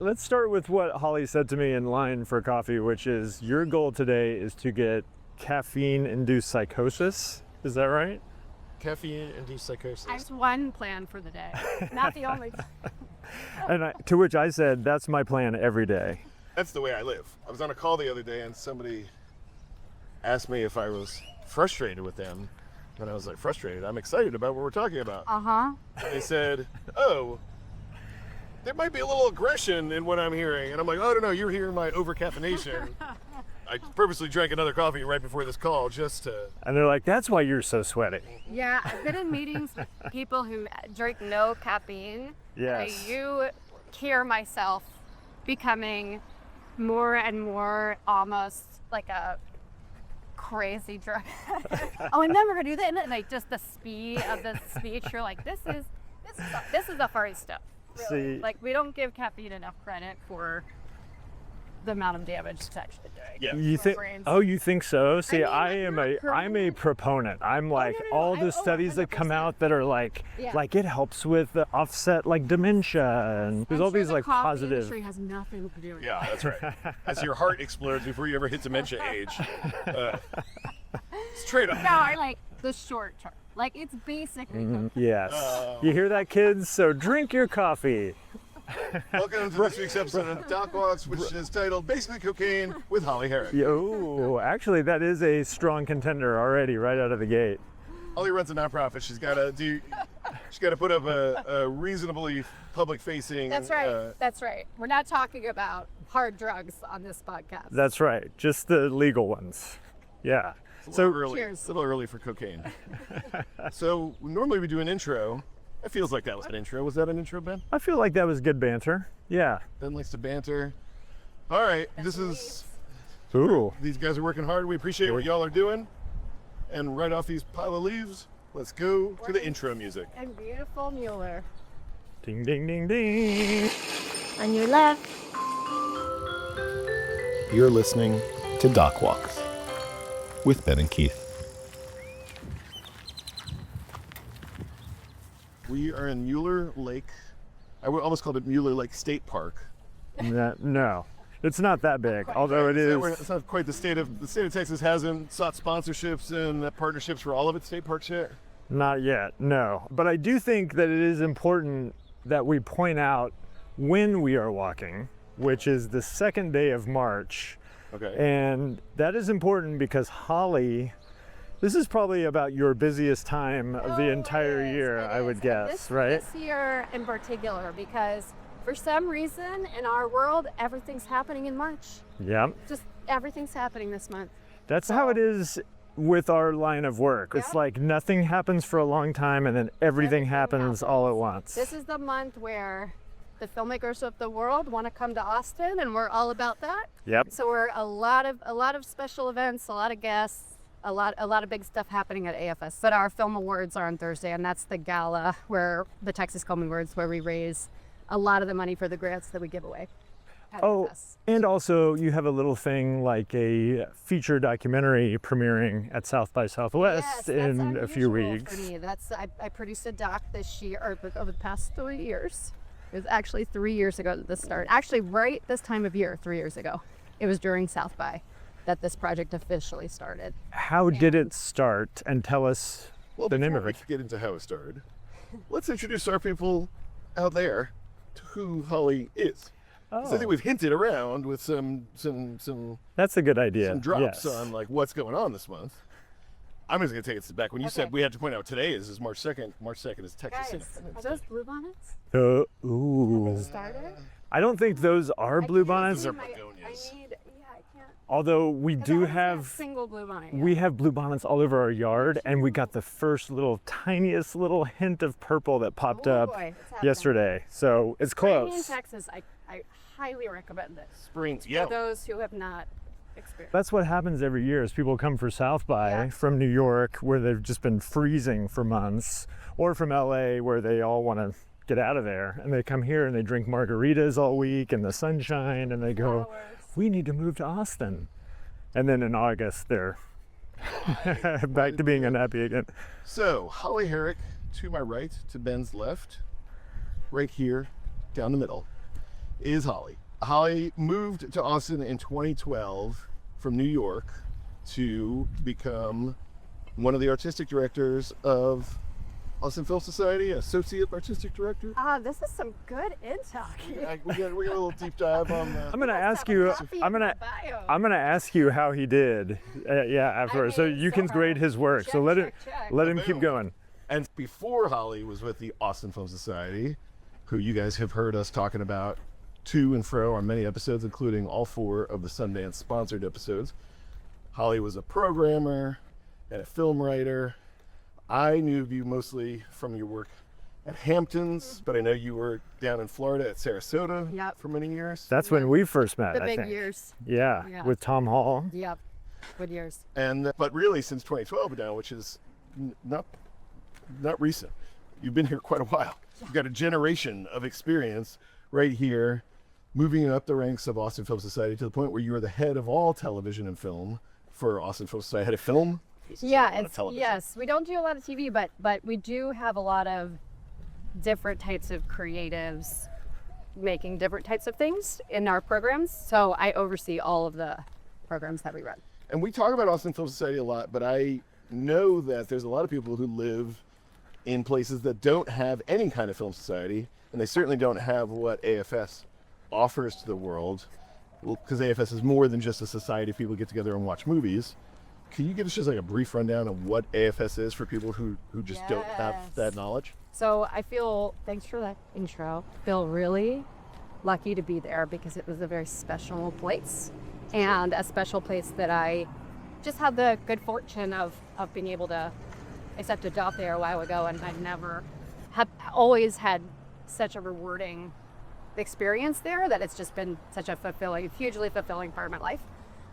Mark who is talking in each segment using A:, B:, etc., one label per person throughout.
A: Let's start with what Holly said to me in line for coffee, which is your goal today is to get caffeine-induced psychosis. Is that right?
B: Caffeine-induced psychosis.
C: That's one plan for the day, not the only.
A: And to which I said, that's my plan every day.
B: That's the way I live. I was on a call the other day and somebody asked me if I was frustrated with them. And I was like, frustrated? I'm excited about what we're talking about.
C: Uh-huh.
B: And they said, oh, there might be a little aggression in what I'm hearing. And I'm like, oh, no, you're hearing my over-caffeination. I purposely drank another coffee right before this call just to...
A: And they're like, that's why you're so sweaty.
C: Yeah, I've been in meetings with people who drink no caffeine.
A: Yes.
C: You hear myself becoming more and more almost like a crazy drug. Oh, I'm never gonna do that. And like just the speed of the speech, you're like, this is the furry stuff. Really.
A: See,
C: Like we don't give caffeine enough credit for the amount of damage it's actually doing.
B: Yeah.
A: you
C: to our
A: think?
C: brains.
A: Oh, you think so? See,
C: mean,
A: I'm a proponent. I'm like
C: no,
A: all
C: I-
A: the studies that come
C: 100%.
A: out that are like,
C: Yeah.
A: like it helps with offset like dementia, and there's
C: I'm
A: all
C: sure
A: these
C: the
A: like
C: coffee
A: positive.
C: industry has nothing to do with
B: Yeah, that's right. As your heart explodes before you ever hit dementia age. It's trade-off.
C: No, I like the short term. Like it's basically
A: Yes. You hear that, kids? So drink your coffee.
B: Welcome to this week's episode of Doc Walks, which is titled Basically Cocaine with Holly Herrick.
A: Yo, actually, that is a strong contender already, right out of the gate.
B: Holly runs a nonprofit. She's got to put up a reasonably public-facing.
C: That's right. That's right. We're not talking about hard drugs on this podcast.
A: That's right, just the legal ones. Yeah.
B: It's a little
A: So
B: early.
C: Cheers.
B: It's a little early for cocaine. So normally we do an intro. It feels like that was an intro. Was that an intro, Ben?
A: I feel like that was good banter. Yeah.
B: Ben likes to banter. All right,
A: Ooh.
B: these guys are working hard. We appreciate what y'all are doing. And right off these pile of leaves, let's go to the intro music.
C: And beautiful Mueller.
A: Ding, ding, ding, ding.
C: On your left.
D: You're listening to Doc Walks with Ben and Keith.
B: We are in Mueller Lake. I would almost call it Mueller Lake State Park.
A: No, it's not that big, although it is.
B: It's not quite the state of Texas hasn't sought sponsorships and partnerships for all of its state parks yet.
A: Not yet, no. But I do think that it is important that we point out when we are walking, which is the second day of March.
B: Okay.
A: And that is important because Holly, this is probably about your busiest time of the entire year, I would guess, right?
C: This year in particular, because for some reason in our world, everything's happening in March.
A: Yep.
C: Just everything's happening this month.
A: That's how it is with our line of work. It's
C: Yep.
A: like nothing happens for a long time and then everything happens all at once.
C: This is the month where the filmmakers of the world want to come to Austin, and we're all about that.
A: Yep.
C: So we're a lot of special events, a lot of guests, a lot of big stuff happening at AFS. But our film awards are on Thursday, and that's the gala where the Texas Film Awards, where we raise a lot of the money for the grants that we give away at
A: Oh,
C: AFS.
A: and also you have a little thing like a feature documentary premiering at South by Southwest
C: Yes, that's
A: in a few
C: unusual
A: weeks.
C: For me. That's I produced a doc this year, or over the past 3 years. It was actually 3 years ago that this started. Actually, right this time of year, 3 years ago. It was during South by that this project officially started.
A: How did it start? And tell us
B: Well,
A: the name
B: before
A: of it.
B: we get into how it started, let's introduce our people out there to who Holly is. 'Cause I think we've hinted around with some
A: That's a good idea.
B: drops
A: Yes.
B: on like what's going on this month. I'm just gonna take a step back. When you said
C: Okay.
B: we had to point out today is March 2nd. March 2nd is Texas
C: Guys,
B: Cinema.
C: are those blue bonnets
A: Ooh.
C: started?
A: I don't think those are blue bonnets,
B: are
C: I
B: begonias.
C: need, I can't.
A: although we
C: I
A: do
C: haven't seen a
A: have
C: single blue bonnet.
A: we have blue bonnets all over our yard, and we got the first little tiniest little hint of purple that popped
C: Oh
A: up
C: boy, it's happening.
A: yesterday. So it's
C: Spring in
A: close.
C: Texas, I highly recommend it
B: Springs,
C: for
B: yeah.
C: those who have not experienced.
A: That's what happens every year is people come for South by
C: Yeah.
A: from New York where they've just been freezing for months, or from LA where they all want to get out of there, and they come here and they drink margaritas all week in the sunshine, and they go,
C: Flowers.
A: we need to move to Austin. And then in August they're back to being unhappy again.
B: So Holly Herrick to my right, to Ben's left, right here, down the middle. is Holly. Holly moved to Austin in 2012 from New York to become one of the artistic directors of Austin Film Society, associate artistic director.
C: This is some good intel.
B: We got a little deep dive on that.
A: I'm gonna ask you. I'm gonna ask you how he did. Afterwards, so you can grade his work. So let him keep going.
B: And before Holly was with the Austin Film Society, who you guys have heard us talking about to and fro on many episodes, including all 4 of the Sundance sponsored episodes. Holly was a programmer and a film writer. I knew you mostly from your work at Hamptons, but I know you were down in Florida at Sarasota for many years.
A: That's when we first met.
C: The
A: I
C: big
A: think.
C: years.
A: Yeah, with Tom Hall.
C: Yep, good years.
B: And but really since 2012 now, which is not recent. You've been here quite a while. You've got a generation of experience right here, moving up the ranks of Austin Film Society to the point where you are the head of all television and film for Austin Film Society. Head of film?
C: Yes, we don't do a lot of TV, but we do have a lot of different types of creatives making different types of things in our programs. So I oversee all of the programs that we run.
B: And we talk about Austin Film Society a lot, but I know that there's a lot of people who live in places that don't have any kind of film society, and they certainly don't have what AFS offers to the world, because AFS is more than just a society of people get together and watch movies. Can you give us just like a brief rundown of what AFS is for people who just don't have that knowledge?
C: So thanks for that intro. Feel really lucky to be there because it was a very special place, and a special place that I just had the good fortune of being able to accept a job there a while ago, and I always had such a rewarding experience there that it's just been such a hugely fulfilling part of my life.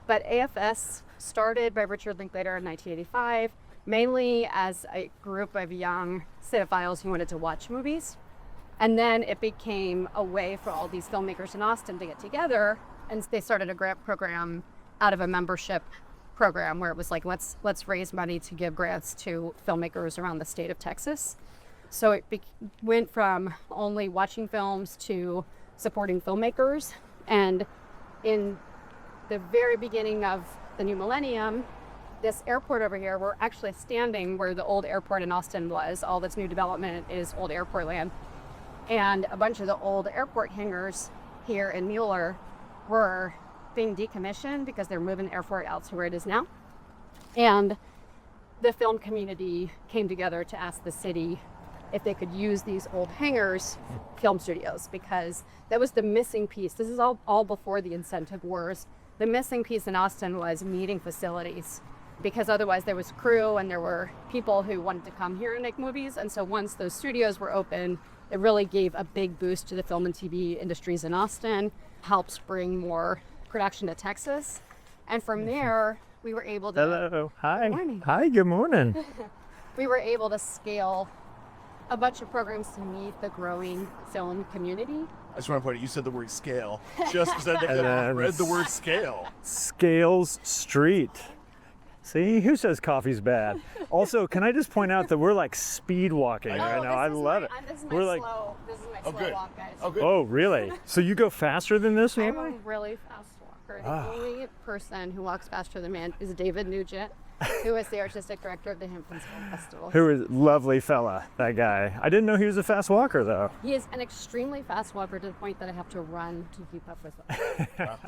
C: But AFS started by Richard Linklater in 1985, mainly as a group of young cinephiles who wanted to watch movies. And then it became a way for all these filmmakers in Austin to get together, and they started a grant program out of a membership program where it was like, let's raise money to give grants to filmmakers around the state of Texas. So it went from only watching films to supporting filmmakers. And in the very beginning of the new millennium, this airport over here, we're actually standing where the old airport in Austin was. All that's new development is old airport land. And a bunch of the old airport hangars here in Mueller were being decommissioned because they're moving the airport out to where it is now. And the film community came together to ask the city if they could use these old hangars, film studios, because that was the missing piece. This is all before the incentive wars. The missing piece in Austin was meeting facilities, because otherwise there was crew and there were people who wanted to come here and make movies. And so once those studios were open, it really gave a big boost to the film and TV industries in Austin, helps bring more production to Texas. And from there, we were able to...
A: Hello. Hi.
C: Good morning.
A: Hi, good morning.
C: We were able to scale a bunch of programs to meet the growing film community.
B: I just want to point out, you said the word scale. Just because I read the word scale.
A: Scales Street. See, who says coffee's bad? Also, can I just point out that we're like speed walking right now? I love it.
C: This is my
A: We're
C: slow walk, guys.
B: Oh, good.
A: Oh, really? So you go faster than this
C: I'm
A: normally?
C: a really fast walker. The only person who walks faster than me is David Nugent, who is the artistic director of the Hamptons Film Festival.
A: Who is lovely fella, that guy. I didn't know he was a fast walker though.
C: He is an extremely fast walker to the point that I have to run to keep up with him.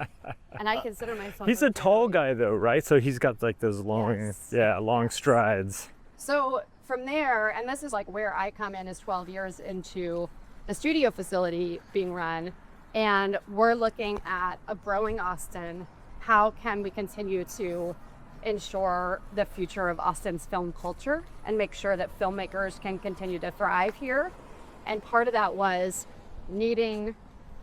C: And I consider myself...
A: He's a tall guy though, right? So he's got like those long, long strides.
C: So from there, and this is like where I come in, is 12 years into the studio facility being run, and we're looking at a growing Austin. How can we continue to ensure the future of Austin's film culture and make sure that filmmakers can continue to thrive here? And part of that was needing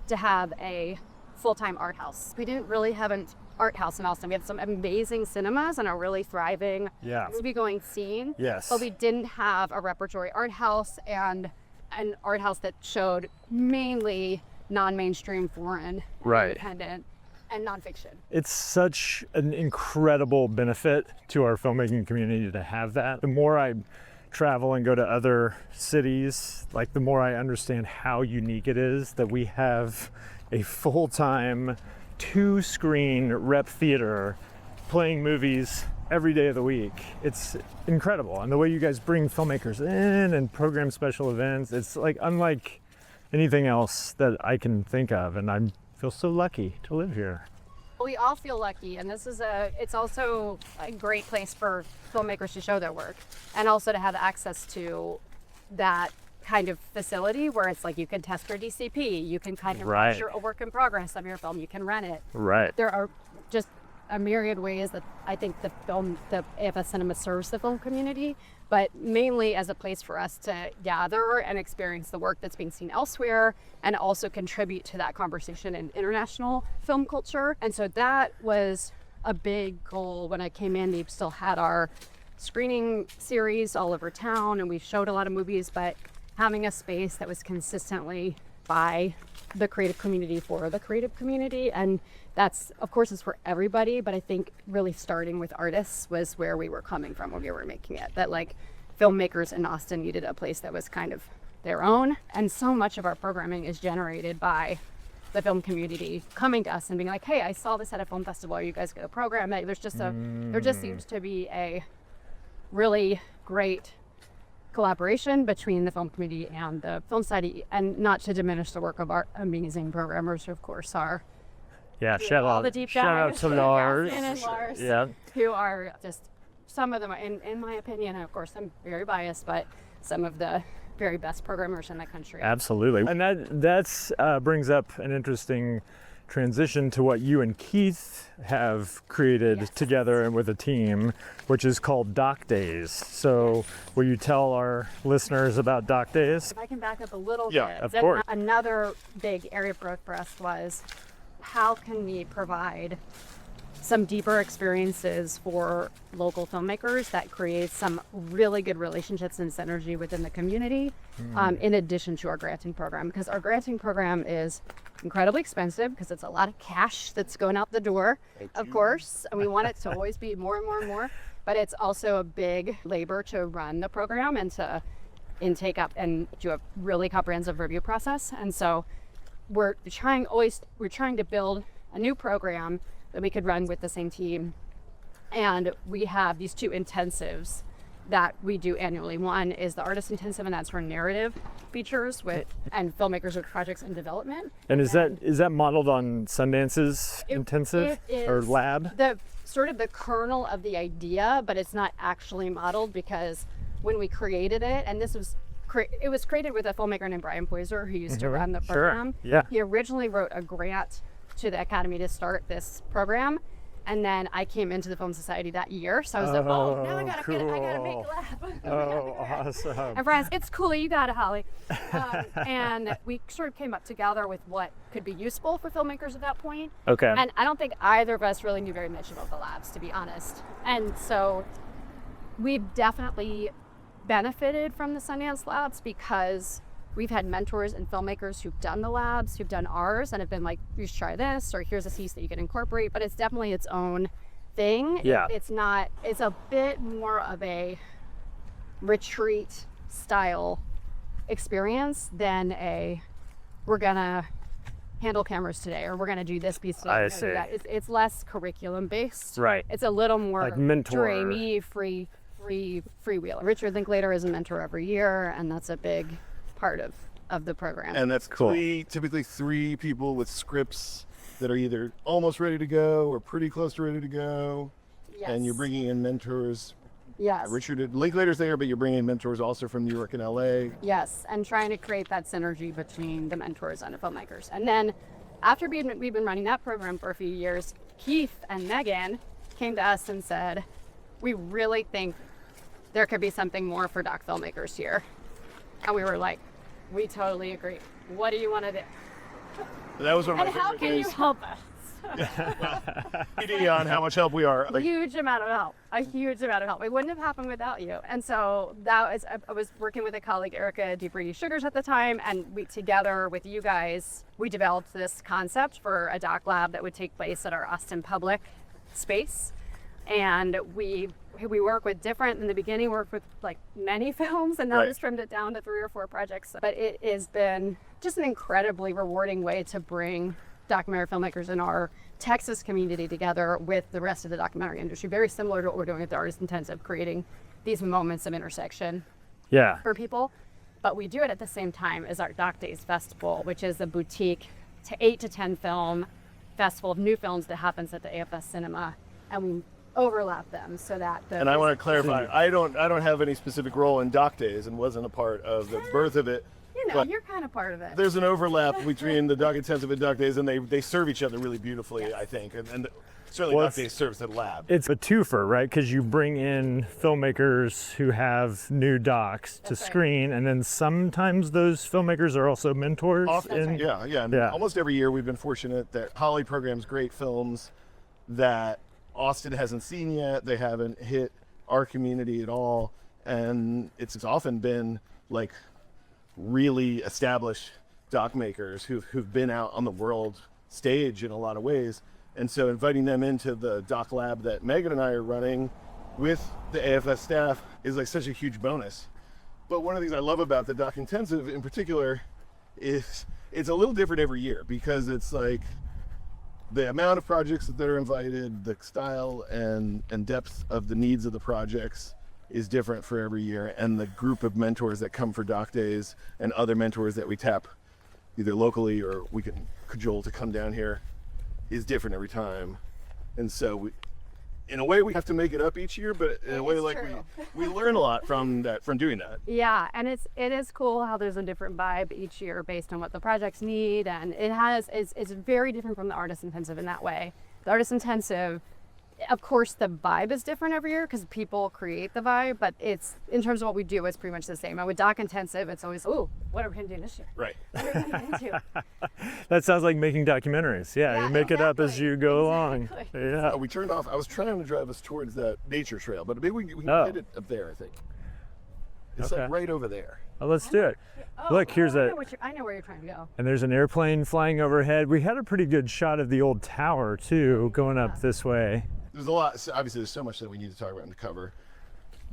C: to have a full-time art house. We didn't really have an art house in Austin. We have some amazing cinemas and a really thriving movie-going scene.
A: Yes.
C: But we didn't have a repertory art house and an art house that showed mainly non-mainstream, foreign, independent, and nonfiction.
A: It's such an incredible benefit to our filmmaking community to have that. The more I travel and go to other cities, like the more I understand how unique it is that we have a full-time 2-screen rep theater playing movies every day of the week. It's incredible. And the way you guys bring filmmakers in and program special events, it's like unlike anything else that I can think of. And I feel so lucky to live here.
C: We all feel lucky, and it's also a great place for filmmakers to show their work, and also to have access to that kind of facility where it's like you can test your DCP, you can kind of
A: Right.
C: capture a work in progress of your film, you can rent it.
A: Right.
C: There are just a myriad ways that I think the AFS Cinema serves the film community, but mainly as a place for us to gather and experience the work that's being seen elsewhere, and also contribute to that conversation in international film culture. And so that was a big goal when I came in. We still had our screening series all over town, and we showed a lot of movies, but having a space that was consistently by the creative community for the creative community. And that's, of course, is for everybody, but I think really starting with artists was where we were coming from when we were making it. That like filmmakers in Austin needed a place that was kind of their own. And so much of our programming is generated by the film community coming to us and being like, hey, I saw this at a film festival, are you guys gonna program it? There just seems to be a really great collaboration between the film community and the film society, and not to diminish the work of our amazing programmers who of course are
A: Yeah,
C: all
A: shout
C: the deep
A: out
C: dives.
A: to Lars.
C: Jasmine and Lars,
A: Yeah.
C: who are just some of them, in my opinion, and of course I'm very biased, but some of the very best programmers in the country.
A: Absolutely. And that brings up an interesting transition to what you and Keith have created
C: Yes.
A: together and with a team, which is called Doc Days. So will you tell our listeners about Doc Days?
C: If I can back up a little
B: Yeah,
C: bit,
A: of
C: then
A: course.
C: another big area of growth for us was how can we provide some deeper experiences for local filmmakers that create some really good relationships and synergy within the community, in addition to our granting program, because our granting program is incredibly expensive because it's a lot of cash that's going out the door, of course, and we want it to always be more and more and more, but it's also a big labor to run the program and to intake up and do a really comprehensive review process. And so we're trying to build a new program that we could run with the same team. And we have these 2 intensives that we do annually. One is the artist intensive, and that's for narrative features and filmmakers with projects in development.
A: And is that modeled on Sundance's intensive
C: it
A: or
C: is
A: lab?
C: The sort of the kernel of the idea, but it's not actually modeled, because when we created it, and it was created with a filmmaker named Brian Poiser who used to run the program.
A: Sure. Yeah.
C: He originally wrote a grant to the Academy to start this program, and then I came into the Film Society that year, so I was like, oh, now I gotta make a lab.
A: Oh, awesome.
C: And Brian's, it's cool, you got it, Holly. And we sort of came up together with what could be useful for filmmakers at that point.
A: Okay.
C: And I don't think either of us really knew very much about the labs, to be honest. And so we've definitely benefited from the Sundance Labs because we've had mentors and filmmakers who've done the labs, who've done ours, and have been like, you should try this, or here's a piece that you can incorporate, but it's definitely its own thing.
A: Yeah.
C: It's a bit more of a retreat style experience than we're gonna handle cameras today, or we're gonna do this piece today.
A: I
C: we're gonna do
A: see.
C: that. It's less curriculum based.
A: Right.
C: It's a little more
A: Like mentor.
C: dreamy, freewheel. Richard Linklater is a mentor every year, and that's a big part of the program.
B: And that's
A: Cool.
B: typically three people with scripts that are either almost ready to go or pretty close to ready to go.
C: Yes.
B: And you're bringing in mentors.
C: Yes.
B: Richard Linklater's there, but you're bringing in mentors also from New York and LA.
C: Yes, and trying to create that synergy between the mentors and the filmmakers. And then after we've been running that program for a few years, Keith and Megan came to us and said, we really think there could be something more for doc filmmakers here. And we were like, we totally agree. What do you want to do?
B: That was one of my
C: And how
B: favorite
C: can you
B: days.
C: help us?
B: Meeting on how much help we are.
C: A huge amount of help. It wouldn't have happened without you. And so I was working with a colleague, Erica DeBrady-Sugars at the time, and we together with you guys, we developed this concept for a doc lab that would take place at our Austin public space. And we work with different, in the beginning worked with like many films, and now
B: Right.
C: just trimmed it down to 3 or 4 projects. But it has been just an incredibly rewarding way to bring documentary filmmakers in our Texas community together with the rest of the documentary industry. Very similar to what we're doing at the Artist Intensive, creating these moments of intersection
A: Yeah.
C: for people. But we do it at the same time as our Doc Days Festival, which is a boutique 8 to 10 film festival of new films that happens at the AFS Cinema, and we overlap them so that the
B: And I want to clarify, I don't have any specific role in Doc Days and wasn't a part of the birth of it.
C: you know,
B: but
C: you're kind of part of it.
B: there's an overlap between the Doc Intensive and Doc Days, and they serve each other really beautifully, I think. And certainly
A: Well,
B: Doc Days serves the lab.
A: It's a twofer, right? Because you bring in filmmakers who have new docs to
C: That's right.
A: screen, and then sometimes those filmmakers are also mentors.
B: Often, yeah. And
A: Yeah.
B: almost every year we've been fortunate that Holly programs great films that Austin hasn't seen yet. They haven't hit our community at all, and it's often been like really established doc makers who've been out on the world stage in a lot of ways. And so inviting them into the doc lab that Megan and I are running with the AFS staff is like such a huge bonus. But one of the things I love about the Doc Intensive in particular is it's a little different every year, because it's like the amount of projects that are invited, the style and depth of the needs of the projects is different for every year. And the group of mentors that come for Doc Days and other mentors that we tap either locally or we can cajole to come down here is different every time. And so we, in a way, we have to make it up each year, but in a way,
C: It's
B: like
C: true.
B: we learn a lot from doing that.
C: Yeah, and it is cool how there's a different vibe each year based on what the projects need, and it's very different from the Artist Intensive in that way. The Artist Intensive, of course, the vibe is different every year because people create the vibe, but it's, in terms of what we do, it's pretty much the same. And with Doc Intensive, it's always, oh, what are we gonna do this year?
B: Right.
C: What are we gonna get into?
A: That sounds like making documentaries. Yeah,
C: Yeah,
A: you make it up as
C: exactly.
A: you go along.
C: Exactly.
A: Yeah.
B: We turned off. I was trying to drive us towards that nature trail, but maybe we can
A: Oh.
B: hit it up there, I think. It's
A: Okay.
B: like right over there.
A: Well, let's do it. Look, here's
C: I
A: a,
C: know I know where you're trying to go.
A: and there's an airplane flying overhead. We had a pretty good shot of the old tower too, going up this way.
B: There's a lot. Obviously, there's so much that we need to talk about in the cover.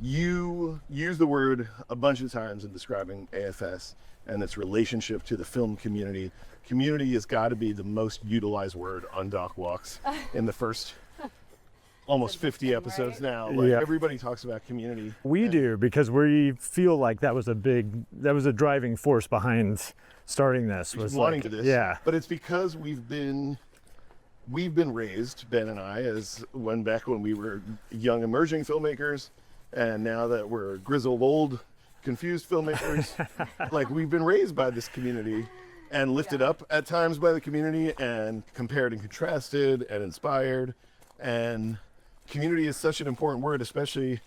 B: You use the word a bunch of times in describing AFS and its relationship to the film community. Community has got to be the most utilized word on Doc Walks in the first almost 50 episodes now. Like,
A: Yeah.
B: everybody talks about community.
A: We do, because we feel like that was a driving force behind starting this. Was
B: wanting
A: like,
B: to this.
A: Yeah.
B: But it's because we've been raised, Ben and I, as back when we were young emerging filmmakers, and now that we're grizzled old confused filmmakers, like we've been raised by this community and lifted up at times by the community and compared and contrasted and inspired. And community is such an important word, especially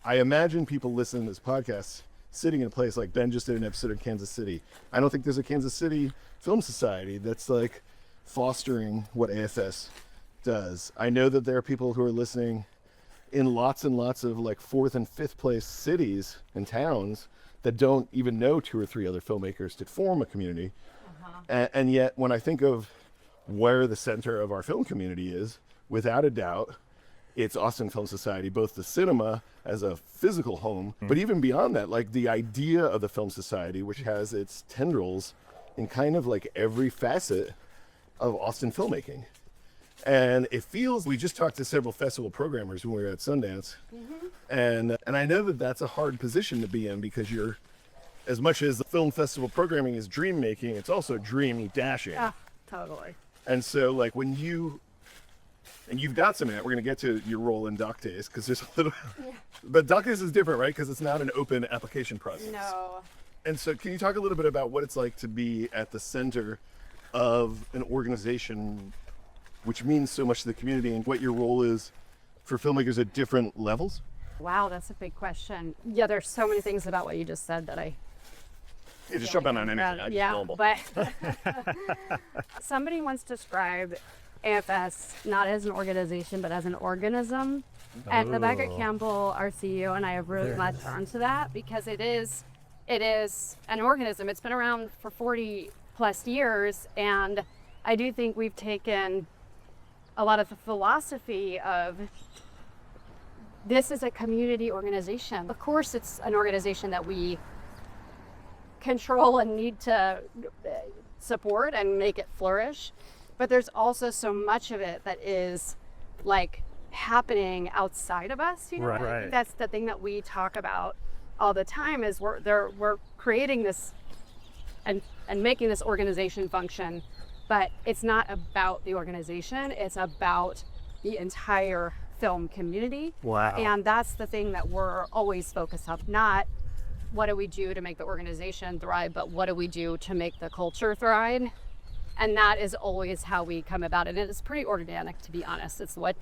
B: I imagine people listening to this podcast sitting in a place like Ben just did an episode in Kansas City. I don't think there's a Kansas City Film Society that's like fostering what AFS does. I know that there are people who are listening in lots and lots of like 4th and 5th place cities and towns that don't even know 2 or 3 other filmmakers to form a community. And yet when I think of where the center of our film community is, without a doubt, it's Austin Film Society, both the cinema as a physical home, but even beyond that, like the idea of the Film Society, which has its tendrils in kind of like every facet of Austin filmmaking. And it feels, we just talked to several festival programmers when we were at Sundance, and I know that that's a hard position to be in, because you're, as much as the film festival programming is dream making, it's also dream dashing.
C: Yeah, totally.
B: And so like when you've got some of that, we're going to get to your role in Doc Days, because there's a little, but Doc Days is different, right? Because it's not an open application process.
C: No.
B: And so can you talk a little bit about what it's like to be at the center of an organization which means so much to the community, and what your role is for filmmakers at different levels?
C: Wow, that's a big question. Yeah, there's so many things about what you just said that I
B: Yeah, just jump on anything. I just
C: yeah,
B: normal.
C: but somebody once described AFS not as an organization, but as an organism. And Rebecca Campbell, our CEO, and I have really latched onto that, because it is an organism. It's been around for 40 plus years, and I do think we've taken a lot of the philosophy of this is a community organization. Of course, it's an organization that we control and need to support and make it flourish. But there's also so much of it that is like happening outside of us, you know.
A: Right.
C: I think that's the thing that we talk about all the time is we're creating this and making this organization function, but it's not about the organization, it's about the entire film community.
A: Wow.
C: And that's the thing that we're always focused on, not what do we do to make the organization thrive, but what do we do to make the culture thrive? And that is always how we come about it. And it's pretty organic, to be honest. It's what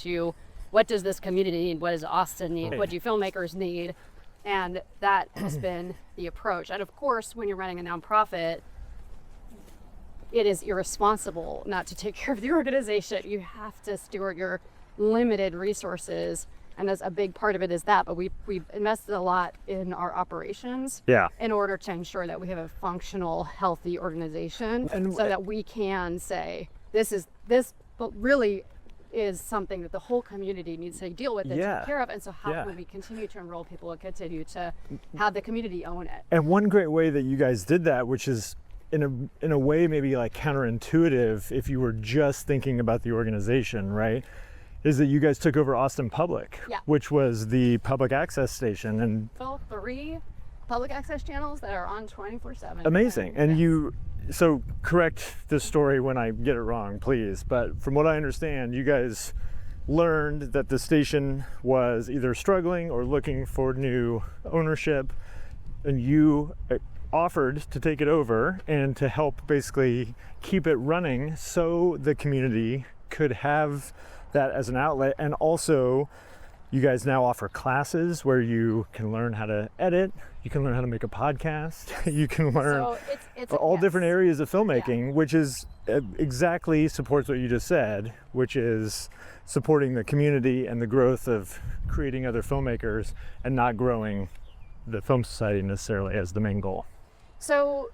C: does this community need? What does Austin need? What do filmmakers need? And that has been the approach. And of course, when you're running a nonprofit, it is irresponsible not to take care of the organization. You have to steward your limited resources. And as a big part of it is that, but we've invested a lot in our operations in order to ensure that we have a functional, healthy organization, and so that we can say, this really is something that the whole community needs to deal with and take care of. And so how can we continue to enroll people and continue to have the community own it?
A: And one great way that you guys did that, which is in a way maybe like counterintuitive if you were just thinking about the organization, right? Is that you guys took over Austin Public, which was the public access station, and
C: 3 public access channels that are on 24/7.
A: Amazing. And so correct this story when I get it wrong, please. But from what I understand, you guys learned that the station was either struggling or looking for new ownership, and you offered to take it over and to help basically keep it running so the community could have that as an outlet. And also you guys now offer classes where you can learn how to edit, you can learn how to make a podcast, you can learn
C: it's
A: all different areas of filmmaking, which is exactly supports what you just said, which is supporting the community and the growth of creating other filmmakers and not growing the Film Society necessarily as the main goal.
C: So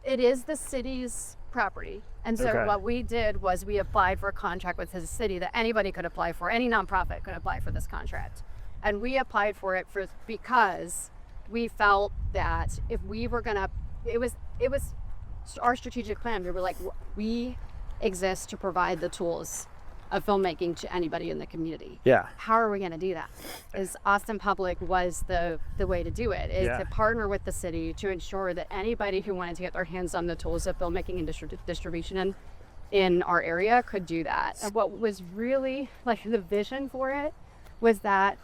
C: it is the city's property. And so what we did was we applied for a contract with the city that anybody could apply for, any nonprofit could apply for this contract. And we applied for it because we felt that if we were gonna, it was our strategic plan. We were like, we exist to provide the tools of filmmaking to anybody in the community.
A: Yeah.
C: How are we going to do that? Is Austin Public was the way to do it, is to partner with the city to ensure that anybody who wanted to get their hands on the tools of filmmaking and distribution in our area could do that. And what was really like the vision for it was that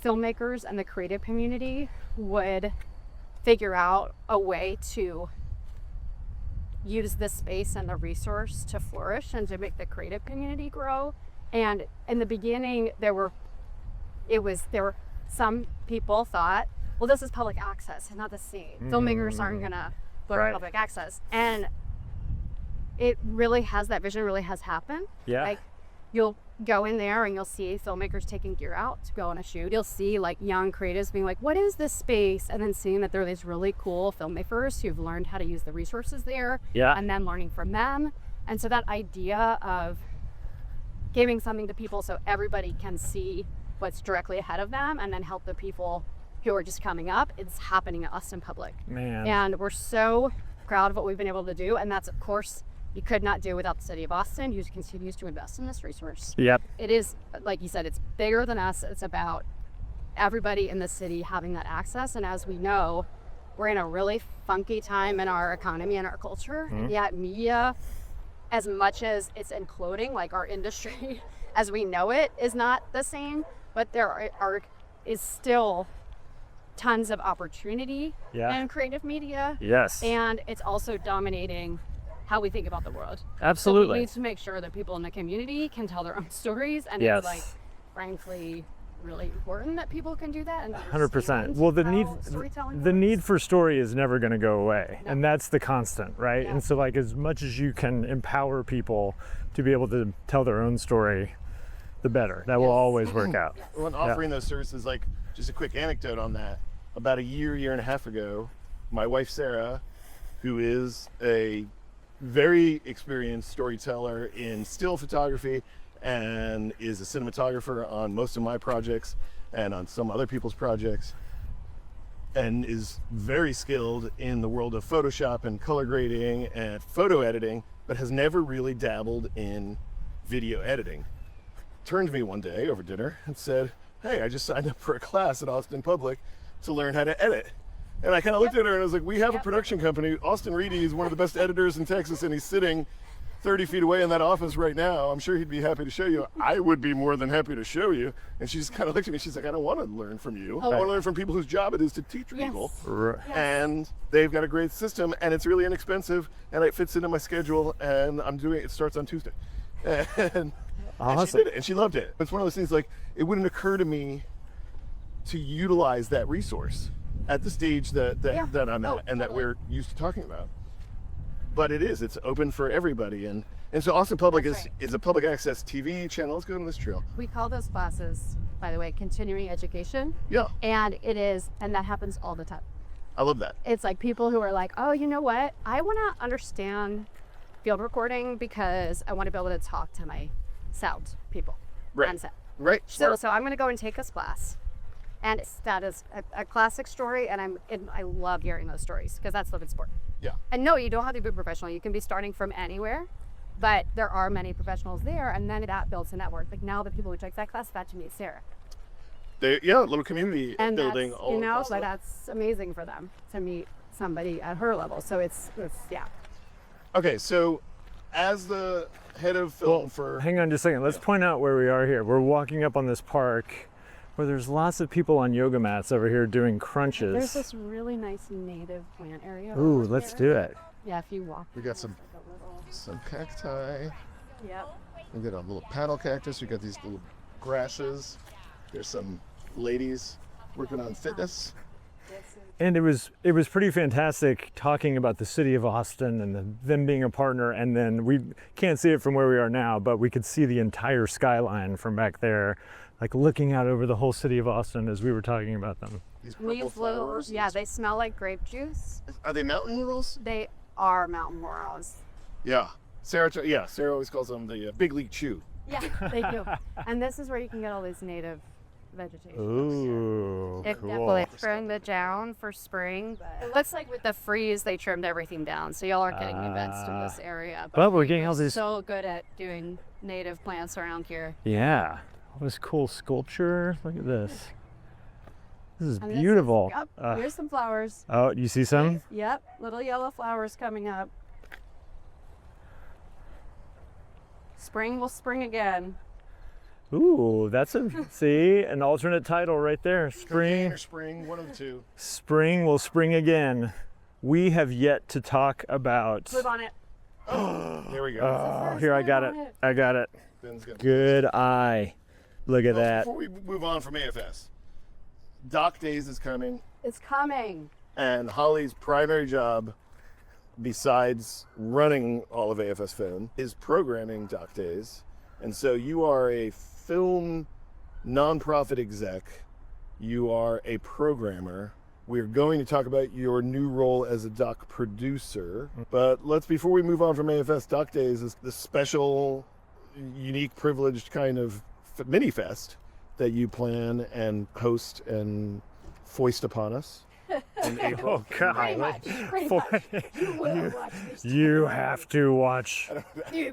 C: filmmakers and the creative community would figure out a way to use the space and the resource to flourish and to make the creative community grow. And in the beginning, there were some people thought, well, this is public access, it's not the same. Filmmakers aren't gonna go to public access. And it really has, that vision really has happened.
A: Yeah.
C: Like, you'll go in there and you'll see filmmakers taking gear out to go on a shoot. You'll see like young creatives being like, what is this space? And then seeing that there are these really cool filmmakers who've learned how to use the resources there, and then learning from them. And so that idea of giving something to people so everybody can see what's directly ahead of them and then help the people who are just coming up, it's happening at Austin Public.
A: Man.
C: And we're so proud of what we've been able to do. And that's, of course, you could not do without the city of Austin, who continues to invest in this resource.
A: Yep.
C: It is, like you said, it's bigger than us. It's about everybody in the city having that access. And as we know, we're in a really funky time in our economy and our culture. And yet media, as much as it's imploding, like our industry as we know it is not the same, but there is still tons of opportunity in creative media.
A: Yes.
C: And it's also dominating how we think about the world.
A: Absolutely.
C: So we need to make sure that people in the community can tell their own stories, and it's like, frankly, really important that people can do that. And
A: 100%. Well, the need for story is never going to go away, and that's the constant, right? And so, like, as much as you can empower people to be able to tell their own story, the better. That will always work out.
B: When offering those services, like, just a quick anecdote on that. About a year and a half ago, my wife Sarah, who is a very experienced storyteller in still photography and is a cinematographer on most of my projects, and on some other people's projects, and is very skilled in the world of Photoshop and color grading and photo editing, but has never really dabbled in video editing. Turned to me one day over dinner and said, "Hey, I just signed up for a class at Austin Public to learn how to edit." And I kind of looked at her and I was like, "We have a production company. Austin Reedy is one of the best editors in Texas, and he's sitting 30 feet away in that office right now. I'm sure he'd be happy to show you." I would be more than happy to show you. And she just kind of looked at me. She's like, "I don't want to learn from you. I want to learn from people whose job it is to teach people." And they've got a great system, and it's really inexpensive, and it fits into my schedule, and I'm doing it. It starts on Tuesday. And she did it, and she loved it. It's one of those things, like, it wouldn't occur to me to utilize that resource at the stage that I'm at and that we're used to talking about. But it's open for everybody. And so Austin Public is a public access TV channel. Let's go on this trail.
C: We call those classes, by the way, continuing education.
B: Yeah.
C: And that happens all the time.
B: I love that.
C: It's like people who are like, "Oh, you know what? I want to understand field recording because I want to be able to talk to my sound people on set."
B: Right.
C: So I'm going to go and take this class. And that is a classic story, and I love hearing those stories because that's living sport.
B: Yeah.
C: And no, you don't have to be a professional. You can be starting from anywhere, but there are many professionals there, and then that builds a network. Like now, the people who take that class got to meet Sarah.
B: A little community
C: And
B: building.
C: that's, that's amazing for them to meet somebody at her level. So it's.
B: Okay, so as the head of film
A: hang on just a second. Let's point out where we are here. We're walking up on this park where there's lots of people on yoga mats over here doing crunches.
C: There's this really nice native plant area.
A: Ooh, let's do it.
C: Yeah, if you walk.
B: We got some cacti.
C: Yep.
B: We got a little paddle cactus. We got these little grasses. There's some ladies working on fitness.
A: And it was pretty fantastic talking about the city of Austin and them being a partner, and then we can't see it from where we are now, but we could see the entire skyline from back there, like looking out over the whole city of Austin as we were talking about them.
B: These purple flowers.
C: Yeah, they smell like grape juice.
B: Are they mountain laurels?
C: They are mountain laurels.
B: Yeah. Sarah always calls them the big league chew.
C: Yeah, they do. And this is where you can get all these native vegetation.
A: Ooh,
C: It
A: cool.
C: definitely trimmed it down for spring. But it looks like with the freeze, they trimmed everything down. So y'all aren't getting events in this area.
A: But we're getting all these.
C: So good at doing native plants around here.
A: Yeah, all this cool sculpture. Look at this. This is
C: And
A: beautiful.
C: Here's some flowers.
A: Oh, you see some?
C: Yep, little yellow flowers coming up. Spring will spring again.
A: Ooh, that's an alternate title right there.
B: Cocaine or spring, one of the two.
A: Spring will spring again. We have yet to talk about.
C: Live on it.
B: There we go.
A: Oh, here I got it. I got it.
B: Ben's got
A: Good eye. Look at that.
B: Before we move on from AFS, Doc Days is coming,
C: It's coming.
B: and Holly's primary job, besides running all of AFS Film, is programming Doc Days. And so you are a film nonprofit exec. You are a programmer. We're going to talk about your new role as a doc producer. But before we move on from AFS, Doc Days is the special, unique, privileged kind of mini fest that you plan and host and foist upon us in April.
A: Oh God!
C: Pretty much. You will watch this.
A: You have to watch.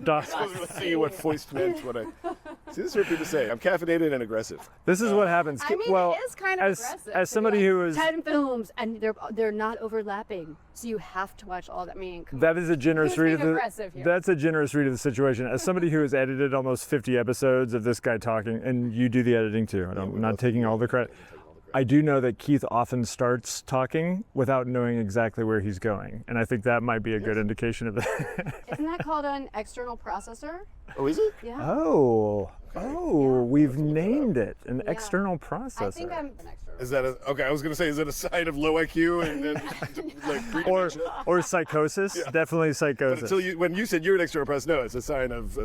A: Doc.
B: I was going to see what foist meant. See, this is what people say. I'm caffeinated and aggressive.
A: This is what happens.
C: I mean,
A: well,
C: it is kind of
A: as
C: aggressive.
A: as somebody who is
C: 10 films and they're not overlapping, so you have to watch all that. I mean, come
A: that is a generous
C: Who's
A: read
C: being
A: of the.
C: aggressive here?
A: That's a generous read of the situation. As somebody who has edited almost 50 episodes of this guy talking, and you do the editing too. I'm not taking all the credit. I do know that Keith often starts talking without knowing exactly where he's going, and I think that might be a good indication of that.
C: Isn't that called an external processor?
B: Oh, is it?
C: Yeah.
A: We've named it an external processor.
C: I think I'm an external.
B: Is that okay? I was going to say, is it a sign of low IQ and like
A: or psychosis? Definitely
B: But
A: psychosis.
B: when you said you're an external press, no, it's a sign of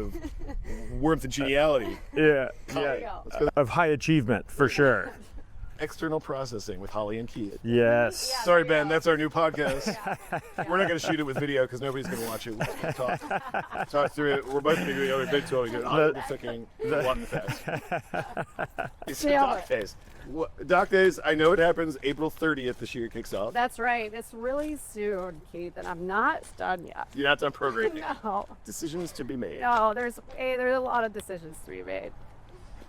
B: warmth and geniality.
A: Yeah,
C: There you
A: yeah.
C: go.
A: Of high achievement for sure.
B: External Processing with Holly and Keith.
A: Yes.
C: Yeah.
B: Sorry,
C: there you
B: Ben,
C: go.
B: that's our new podcast. We're not going to shoot it with video because nobody's going to watch it. We're just going to talk through it. We're both going to be doing big 12. I'm fucking walking fast. It's Doc Days. Doc Days, I know it happens April 30th this year, kicks off.
C: That's right. It's really soon, Keith, and I'm not done yet.
B: You're not done programming.
C: No.
B: Decisions to be made.
C: No, there's a lot of decisions to be made.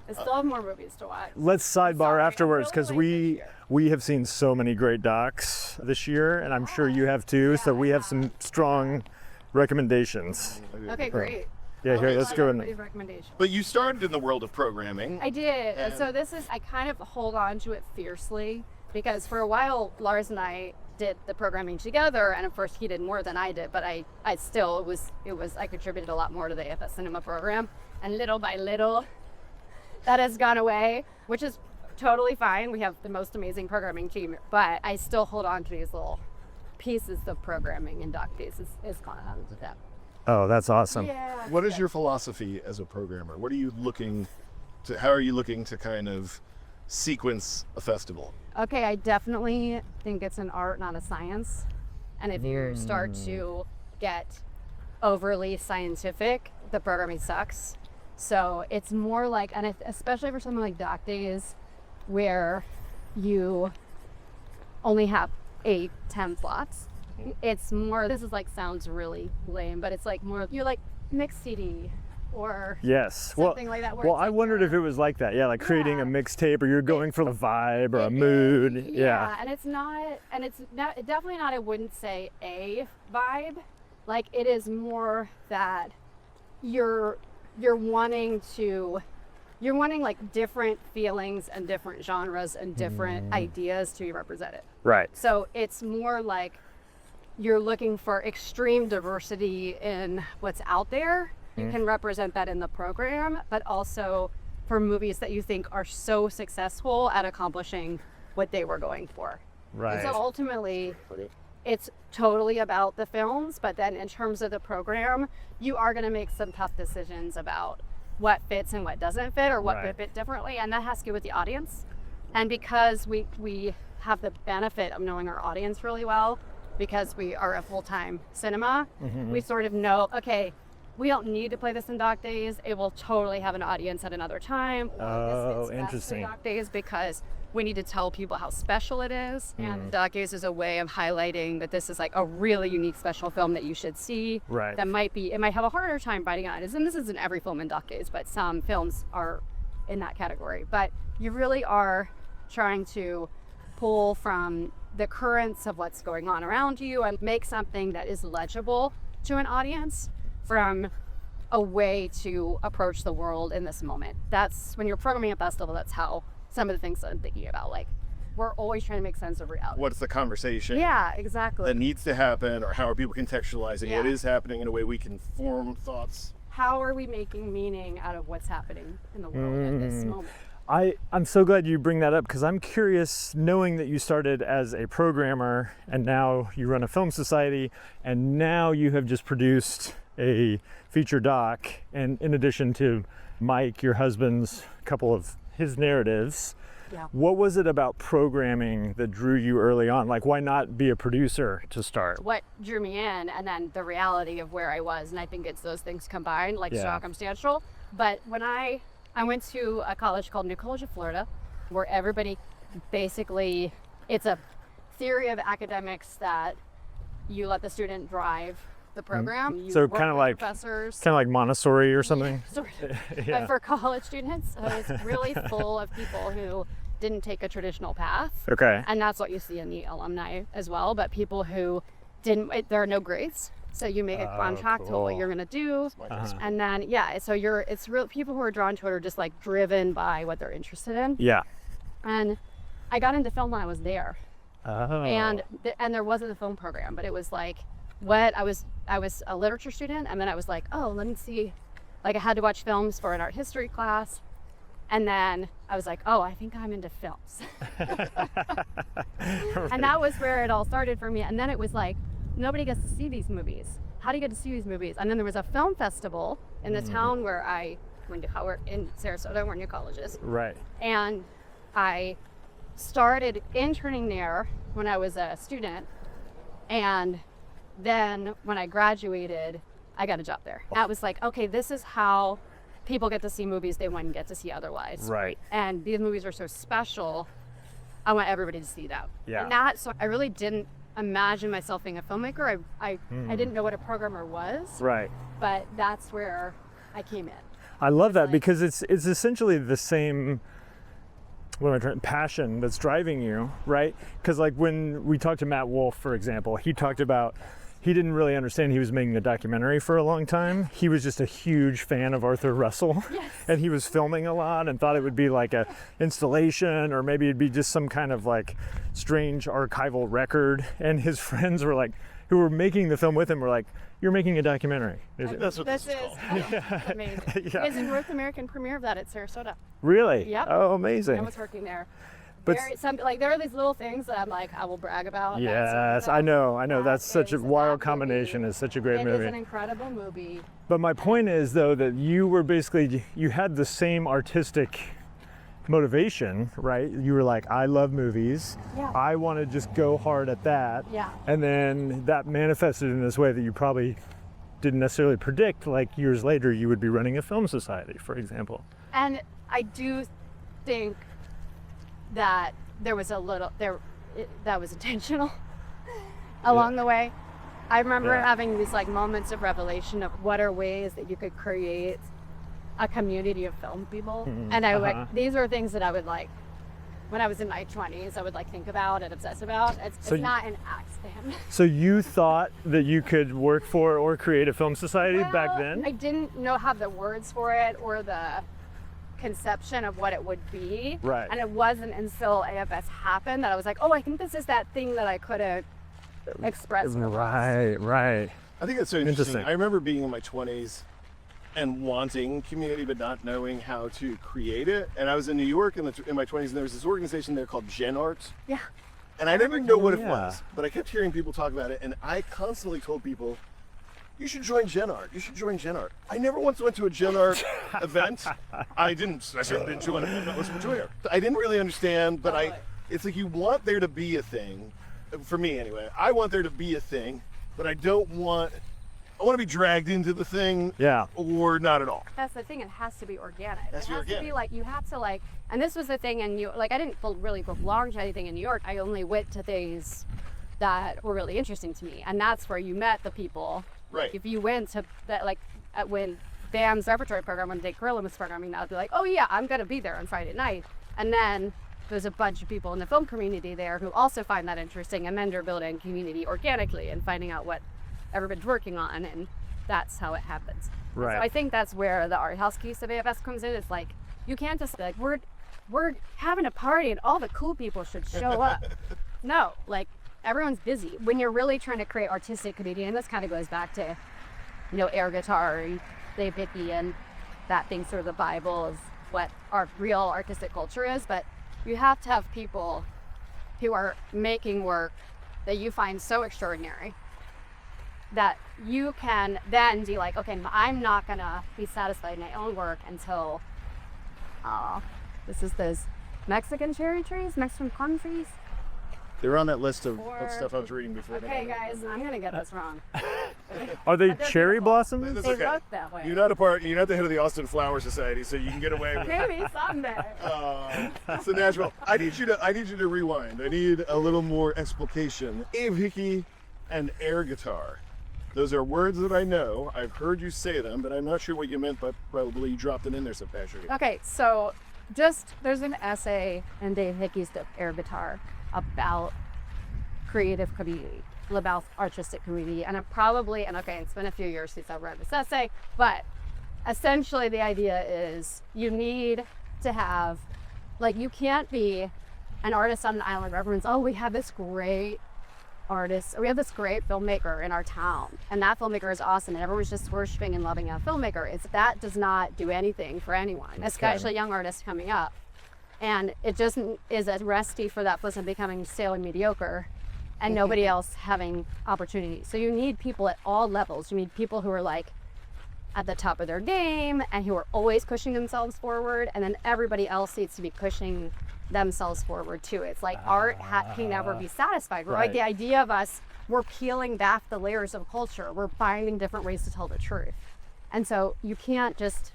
C: I still have more movies to watch.
A: Let's sidebar
C: Sorry, I'm
A: afterwards
C: really
A: because
C: late
A: we
C: this year.
A: we have seen so many great docs this year, and I'm sure you have too. So we have some strong recommendations.
C: Okay, great.
A: Yeah, here, let's go.
C: Everybody's recommendation.
B: But you started in the world of programming.
C: I did.
B: And-
C: So I kind of hold on to it fiercely because for a while Lars and I did the programming together, and of course he did more than I did, but I still I contributed a lot more to the AFS Cinema program, and little by little that has gone away, which is totally fine. We have the most amazing programming team, but I still hold on to these little pieces of programming, and Doc Days is gone on to them.
A: Oh, that's awesome.
C: Yeah.
B: What is your philosophy as a programmer? What are you looking to, how are you looking to kind of sequence a festival?
C: Okay, I definitely think it's an art, not a science. And if you start to get overly scientific, the programming sucks. So it's more like, and especially for something like Doc Days, where you only have 10 slots. It's more, this is like, sounds really lame, but it's like more, you're like mix CD or
A: Yes.
C: something like that. Where
A: Well,
C: it's
A: I
C: like
A: wondered
C: you're-
A: if it was like that. Yeah, like creating a
C: Yeah.
A: mixtape, or you're going for a vibe or a
C: It
A: mood.
C: is,
A: Yeah.
C: and it's definitely not, I wouldn't say a vibe. Like, it is more that you're wanting like different feelings and different genres and different ideas to be represented.
A: Right.
C: So it's more like you're looking for extreme diversity in what's out there. You can represent that in the program, but also for movies that you think are so successful at accomplishing what they were going for.
A: Right.
C: And so ultimately, it's totally about the films, but then in terms of the program, you are going to make some tough decisions about what fits and what doesn't fit, or what
A: Right.
C: could fit differently, and that has to do with the audience. And because we have the benefit of knowing our audience really well, because we are a full-time cinema, we sort of know, okay, we don't need to play this in Doc Days. It will totally have an audience at another time. Or
A: Oh,
C: this fits best
A: interesting.
C: for Doc Days because we need to tell people how special it is. And Doc Days is a way of highlighting that this is like a really unique special film that you should see.
A: Right.
C: That it might have a harder time biting on it. And this isn't every film in Doc Days, but some films are in that category. But you really are trying to pull from the currents of what's going on around you and make something that is legible to an audience from a way to approach the world in this moment. That's when you're programming a festival, that's how some of the things that I'm thinking about. Like, we're always trying to make sense of reality.
B: What's the conversation
C: Yeah, exactly.
B: that needs to happen, or how are people contextualizing what
C: Yeah.
B: is happening in a way we can form thoughts?
C: How are we making meaning out of what's happening in the world at this moment?
A: I'm so glad you bring that up, because I'm curious, knowing that you started as a programmer and now you run a film society, and now you have just produced a feature doc, and in addition to Mike, your husband's couple of his narratives.
C: Yeah.
A: What was it about programming that drew you early on? Like, why not be a producer to start?
C: What drew me in, and then the reality of where I was, and I think it's those things combined, like
A: Yeah.
C: circumstantial. But when I went to a college called New College of Florida, where everybody basically, it's a theory of academics that you let the student drive the program. You
A: So
C: work
A: kinda
C: with
A: like-
C: professors.
A: Kind of like Montessori or something?
C: Sort of.
A: Yeah.
C: But for college students, it's really full of people who didn't take a traditional path.
A: Okay.
C: And that's what you see in the alumni as well. But people who didn't, there are no grades. So you make a contract to what
A: cool.
C: you're going to do.
A: Uh-huh.
C: And then, yeah, so it's real, people who are drawn to it are just like driven by what they're interested in.
A: Yeah.
C: And I got into film when I was there.
A: Oh.
C: And there wasn't a film program, but it was like, I was a literature student, and then I was like, oh, let me see. Like, I had to watch films for an art history class. And then I was like, oh, I think I'm into films. And that was where it all started for me. And then it was like, nobody gets to see these movies. How do you get to see these movies? And then there was a film festival in the town where I went to Howard in Sarasota, where New College is.
A: Right.
C: And I started interning there when I was a student, and then when I graduated, I got a job there. That was like, okay, this is how people get to see movies they wouldn't get to see otherwise.
A: Right.
C: And these movies are so special, I want everybody to see them.
A: Yeah.
C: And so I really didn't imagine myself being a filmmaker. I didn't know what a programmer was,
A: Right.
C: but that's where I came in.
A: I love that
C: like-
A: because it's essentially the same passion that's driving you, right? Because like when we talked to Matt Wolf, for example, he talked about he didn't really understand he was making a documentary for a long time. He was just a huge fan of Arthur Russell.
C: Yes.
A: And he was filming a lot and thought it would be like a installation, or maybe it'd be just some kind of like strange archival record. And his friends were like, who were making the film with him, were like, "You're making a documentary."
B: That's what this is called.
C: Amazing.
A: Yeah.
C: It's the North American premiere of that at Sarasota.
A: Really?
C: Yep.
A: Oh,
C: I
A: amazing.
C: was working there.
A: But
C: There are these little things that I'm like, I will brag about.
A: yes, I know.
C: That
A: That's such a
C: is-
A: wild
C: that
A: combination.
C: movie-
A: It's such a great
C: It
A: movie.
C: is an incredible movie.
A: But my point is, though, that you were basically, you had the same artistic motivation, right? You were like, I love movies.
C: Yeah.
A: I want to just go hard at that.
C: Yeah.
A: And then that manifested in this way that you probably didn't necessarily predict, like years later, you would be running a film society, for example.
C: And I do think that there was that was intentional along the way. I remember
A: Yeah.
C: having these like moments of revelation of what are ways that you could create a community of film people. And I would, these are things that I would like, when I was in my 20s, I would like think about and obsess about. It's not an accident.
A: So you thought that you could work for or create a film society back
C: Well,
A: then?
C: I didn't have the words for it or the conception of what it would be.
A: Right.
C: And it wasn't until AFS happened that I was like, oh, I think this is that thing that I could have expressed.
A: Right.
B: I think that's so interesting.
A: Interesting.
B: I remember being in my 20s and wanting community but not knowing how to create it. And I was in New York in my 20s, and there was this organization there called Gen Art.
C: Yeah.
B: And I didn't know what it
A: Yeah.
B: was, but I kept hearing people talk about it, and I constantly told people, you should join Gen Art. You should join Gen Art. I never once went to a Gen Art event. I certainly didn't join it. I wasn't join it. I didn't really understand, but it's like you want there to be a thing, for me anyway. I want there to be a thing, but I want to be dragged into the thing,
A: Yeah.
B: or not at all.
C: That's the thing, it has to be organic.
B: Has to be
C: To
B: organic.
C: be like, you have to like, and this was the thing in New like I didn't really belong to anything in New York. I only went to things that were really interesting to me. And that's where you met the people.
B: Right.
C: If you went to that, like when BAM's repertory program, when Dave Hickey was programming, I'd be like, oh yeah, I'm gonna be there on Friday night. And then there's a bunch of people in the film community there who also find that interesting, and then they're building community organically and finding out what everybody's working on, and that's how it happens.
A: Right.
C: So I think that's where the art house piece of AFS comes in. It's like, you can't just be like, we're having a party and all the cool people should show up. No, like everyone's busy. When you're really trying to create artistic community, and this kind of goes back to, air guitar, and Dave Hickey, and that thing sort of the Bible is what our real artistic culture is, but you have to have people who are making work that you find so extraordinary that you can then be like, okay, I'm not gonna be satisfied in my own work until this is those Mexican cherry trees, Mexican plum trees.
B: They were on that list of
C: Or-
B: stuff I was reading before.
C: Okay, guys, I'm gonna get this wrong.
A: Are they
C: But they're
A: cherry
C: beautiful.
A: blossoms?
B: That's
C: They
B: okay.
C: look that way.
B: You're not the head of the Austin Flower Society, so you can get away with it.
C: Maybe someday.
B: It's the natural. I need you to rewind. I need a little more explication. Dave Hickey and air guitar. Those are words that I know. I've heard you say them, but I'm not sure what you meant, but probably you dropped it in there so Patrick.
C: Okay, so there's an essay in Dave Hickey's Air Guitar about creative community, about artistic community, and it's been a few years since I've read this essay, but essentially the idea is you need to have, like, you can't be an artist on an island where everyone's, oh, we have this great artist, or we have this great filmmaker in our town, and that filmmaker is awesome, and everyone's just worshiping and loving that filmmaker. That does not do anything for anyone, especially young artists coming up. And it just is a recipe for that person becoming stale and mediocre and nobody else having opportunity. So you need people at all levels. You need people who are like at the top of their game and who are always pushing themselves forward, and then everybody else needs to be pushing themselves forward too. It's like art can never be satisfied, right?
A: Right.
C: The idea of us, we're peeling back the layers of culture. We're finding different ways to tell the truth. And so you can't just,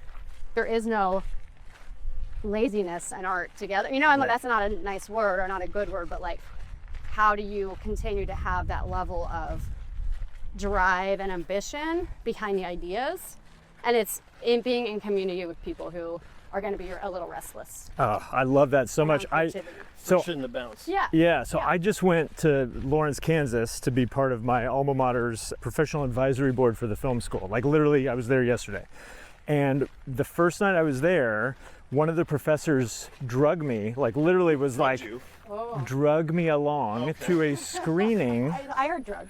C: there is no laziness and art together. You know, and that's not a nice word or not a good word, but like, how do you continue to have that level of drive and ambition behind the ideas? And it's in being in community with people who are going to be a little restless.
A: Oh, I love that so much.
B: Friction to bounce.
A: So I just went to Lawrence, Kansas to be part of my alma mater's professional advisory board for the film school. Like literally, I was there yesterday. And the first night I was there, one of the professors drugged me, like literally was like, drug me along to a screening.
C: I heard drug.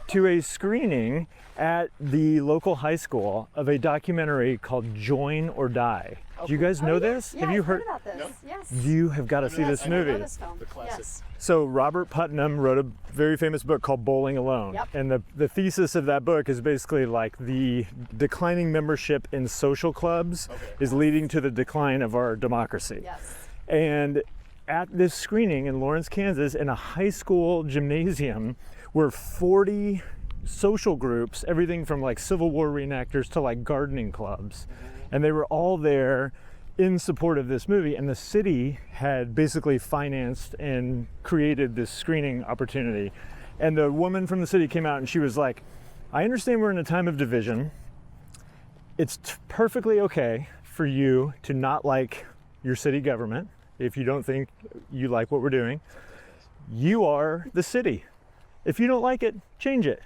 A: To a screening at the local high school of a documentary called Join or Die. Do you guys know this?
C: Yeah,
A: Have you
C: I've
A: heard?
C: about this.
B: No.
C: Yes.
A: You have got to see this
C: I know
A: movie.
C: this film.
B: The classic.
C: Yes.
A: So Robert Putnam wrote a very famous book called Bowling Alone.
C: Yep.
A: And the thesis of that book is basically like the declining membership in social clubs is leading to the decline of our democracy.
C: Yes.
A: And at this screening in Lawrence, Kansas, in a high school gymnasium, were 40 social groups, everything from like Civil War reenactors to like gardening clubs. And they were all there in support of this movie. And the city had basically financed and created this screening opportunity. And the woman from the city came out and she was like, I understand we're in a time of division. It's perfectly okay for you to not like your city government if you don't think you like what we're doing. You are the city. If you don't like it, change it.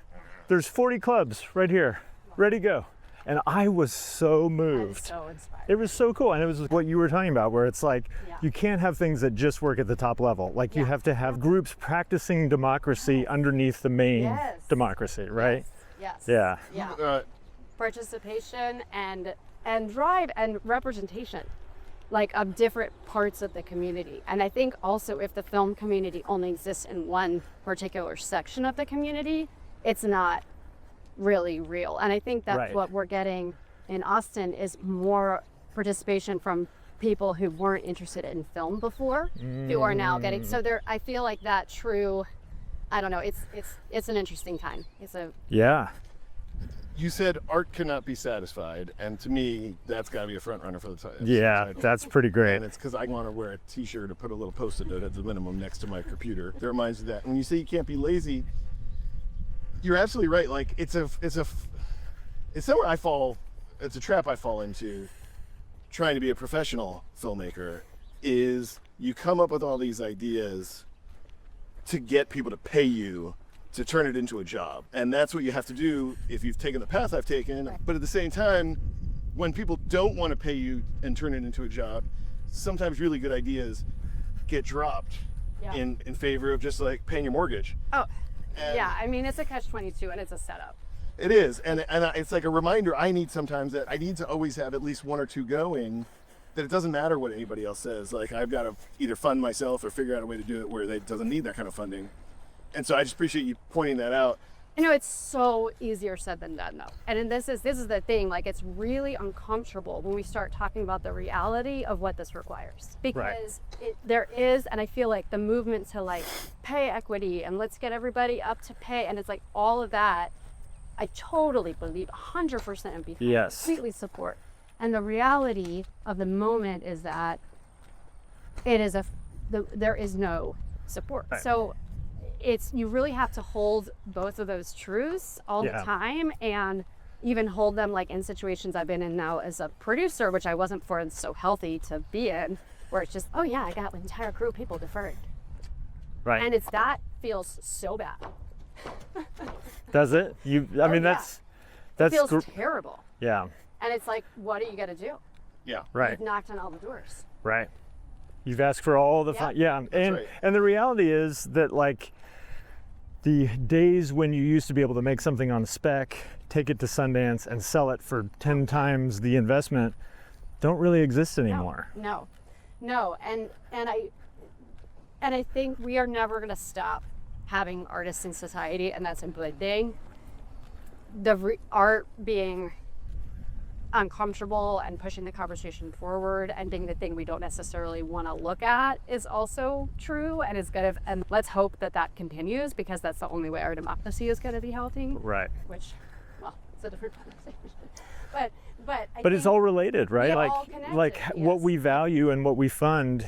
A: There's 40 clubs right here, ready to go. And I was so moved.
C: I'm so inspired.
A: It was so cool. And it was what you were talking about, where it's like, you can't have things that just work at the top level. Like you have to have groups practicing democracy underneath the main democracy, right?
C: Yes.
A: Yeah.
C: Yeah. Participation and drive and representation, like of different parts of the community. And I think also if the film community only exists in one particular section of the community, it's not really real. And I think that's what we're getting in Austin is more participation from people who weren't interested in film before, who are now getting, so there, I feel like that true, I don't know, it's an interesting time.
A: Yeah.
B: You said art cannot be satisfied, and to me, that's got to be a front runner for the title.
A: Yeah, that's pretty great.
B: And it's because I want to wear a T-shirt and put a little Post-it note at the minimum next to my computer that reminds me of that. When you say you can't be lazy, you're absolutely right. Like it's somewhere I fall. It's a trap I fall into. Trying to be a professional filmmaker is you come up with all these ideas to get people to pay you to turn it into a job. And that's what you have to do if you've taken the path I've taken. But at the same time, when people don't want to pay you and turn it into a job, sometimes really good ideas get dropped in favor of just like paying your mortgage.
C: Oh, yeah, I mean, it's a catch-22 and it's a setup.
B: It is, and it's like a reminder I need sometimes that I need to always have at least one or two going, that it doesn't matter what anybody else says. Like I've got to either fund myself or figure out a way to do it where it doesn't need that kind of funding. And so I just appreciate you pointing that out.
C: You know, it's so easier said than done, though. And this is the thing. Like, it's really uncomfortable when we start talking about the reality of what this requires, because there is, and I feel like the movement to like pay equity and let's get everybody up to pay, and it's like all of that. I totally believe 100% and be completely support. And the reality of the moment is that it is there is no support. Right. So you really have to hold both of those truths all the time, and even hold them like in situations I've been in now as a producer, which I wasn't before, and so healthy to be in, where it's just, oh yeah, I got an entire crew of people deferred. Right. And that feels so bad.
A: Does it? I mean, that's
C: it feels terrible.
A: Yeah.
C: And it's like, what are you gonna do?
B: Yeah.
A: Right.
C: You've knocked on all the doors.
A: Right. You've asked for all the fun. Yeah. And the reality is that like the days when you used to be able to make something on spec, take it to Sundance and sell it for 10 times the investment don't really exist anymore.
C: No. And I think we are never gonna stop having artists in society, and that's a good thing. Art being uncomfortable and pushing the conversation forward and being the thing we don't necessarily want to look at is also true and is good. And let's hope that that continues, because that's the only way our democracy is going to be healthy.
A: Right.
C: Which, well, it's a different conversation. But
A: But it's all related, right?
C: Yeah,
A: like
C: all connected,
A: like what
C: yes.
A: we value and what we fund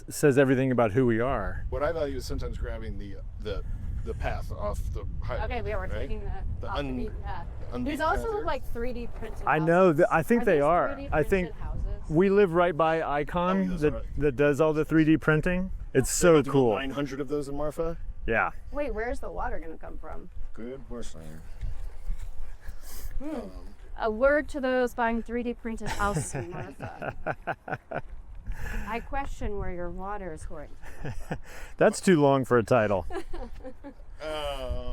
A: says everything about who we are.
B: What I value is sometimes grabbing the path off the highway.
C: Okay, we were
B: right?
C: taking the off the beaten path. These also look like 3D printed
A: I
C: houses.
A: know. I think they
C: these
A: are.
C: 3D
A: I think
C: printed houses?
A: we live right by Icon
B: those
A: that,
B: are-
A: that does all the 3D printing. It's so
B: About to build
A: cool.
B: 900 of those in Marfa.
A: Yeah.
C: Wait, where's the water going to come from?
B: Good question.
C: A word to those buying 3D printed houses in Marfa. I question where your water is going.
A: That's too long for a title.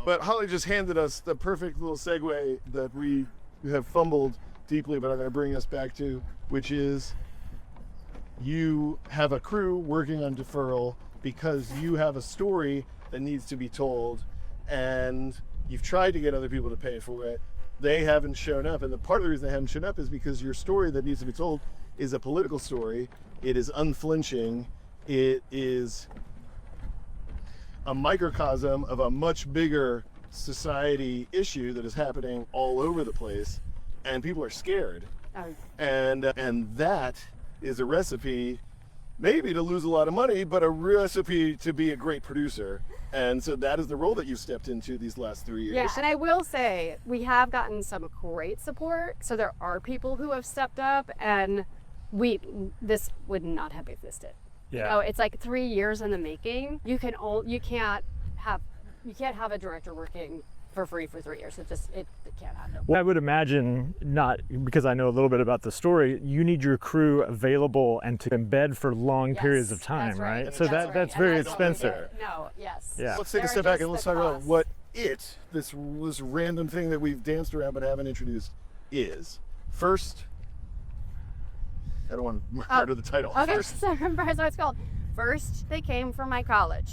B: But Holly just handed us the perfect little segue that we have fumbled deeply, but I'm going to bring us back to, which is you have a crew working on deferral because you have a story that needs to be told, and you've tried to get other people to pay for it. They haven't shown up, and the part of the reason they haven't shown up is because your story that needs to be told is a political story. It is unflinching. It is a microcosm of a much bigger society issue that is happening all over the place, and people are scared.
C: Oh,
B: And that is a recipe, maybe to lose a lot of money, but a recipe to be a great producer. And so that is the role that you've stepped into these last 3 years.
C: yeah, and I will say we have gotten some great support. So there are people who have stepped up, and this would not have existed.
A: Yeah.
C: Oh, it's like 3 years in the making. You can't have a director working for free for 3 years. It can't happen.
A: Well, I would imagine not, because I know a little bit about the story, you need your crew available and to embed for long periods of
C: Yes,
A: time,
C: that's
A: right? So
C: That's right.
A: that's
C: And
A: very
C: that's what we
A: expensive.
C: did. No, yes.
A: Yeah.
B: Let's take a
C: They're
B: step back
C: just
B: and let's
C: the
B: talk about
C: cost.
B: what this random thing that we've danced around but haven't introduced is. First, I don't want to murder the title.
C: Okay,
B: First,
C: so remember what it's called. First, they came from my college,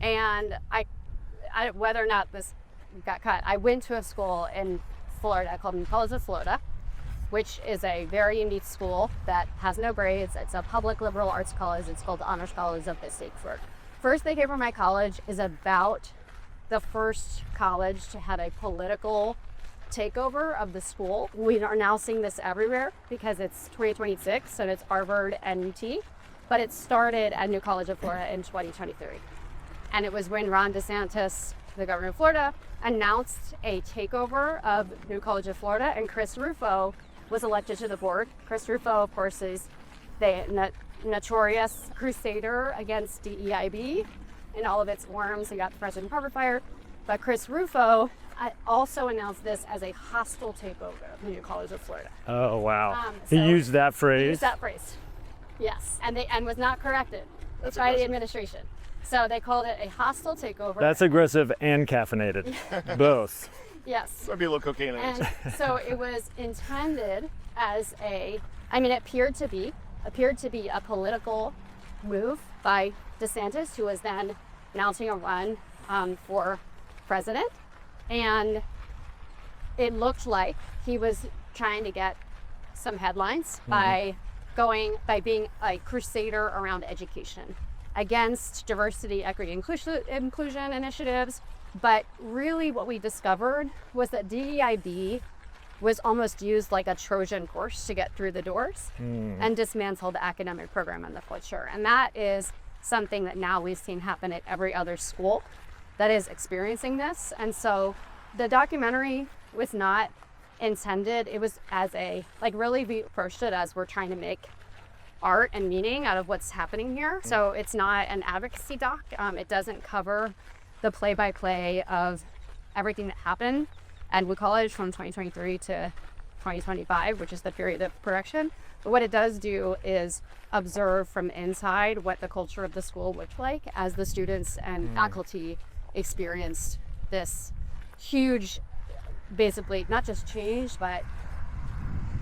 C: and I whether or not this got cut, I went to a school in Florida called College of Florida, which is a very unique school that has no grades. It's a public liberal arts college. It's called the Honors College of the State. First, they came from my college is about the first college to have a political takeover of the school. We are now seeing this everywhere because it's 2026 and it's Harvard and UT, but it started at New College of Florida in 2023. And it was when Ron DeSantis, the governor of Florida, announced a takeover of New College of Florida, and Chris Rufo was elected to the board. Chris Rufo, of course, is the notorious crusader against DEIB in all of its forms. He got the President Harvard fired. But Chris Rufo also announced this as a hostile takeover of New College of Florida.
A: Oh, wow.
C: So
A: He used that
C: He
A: phrase.
C: used that phrase. Yes, and was not corrected
B: That's
C: by the
B: aggressive.
C: administration. So they called it a hostile takeover.
A: That's aggressive and caffeinated. Both.
C: yes.
B: might be a little cocaine in it.
C: And so it was intended as it appeared to be a political move by DeSantis, who was then announcing a run for president. And it looked like he was trying to get some headlines by being a crusader around education against diversity, equity, inclusion initiatives. But really what we discovered was that DEIB was almost used like a Trojan horse to get through the doors and dismantle the academic program and the culture. And that is something that now we've seen happen at every other school that is experiencing this. And so the documentary was not intended, it was really we approached it as we're trying to make art and meaning out of what's happening here. So it's not an advocacy doc. It doesn't cover the play-by-play of everything that happened at Wood College from 2023 to 2025, which is the period of production. But what it does do is observe from inside what the culture of the school looked like as the students and faculty experienced this huge, basically not just change, but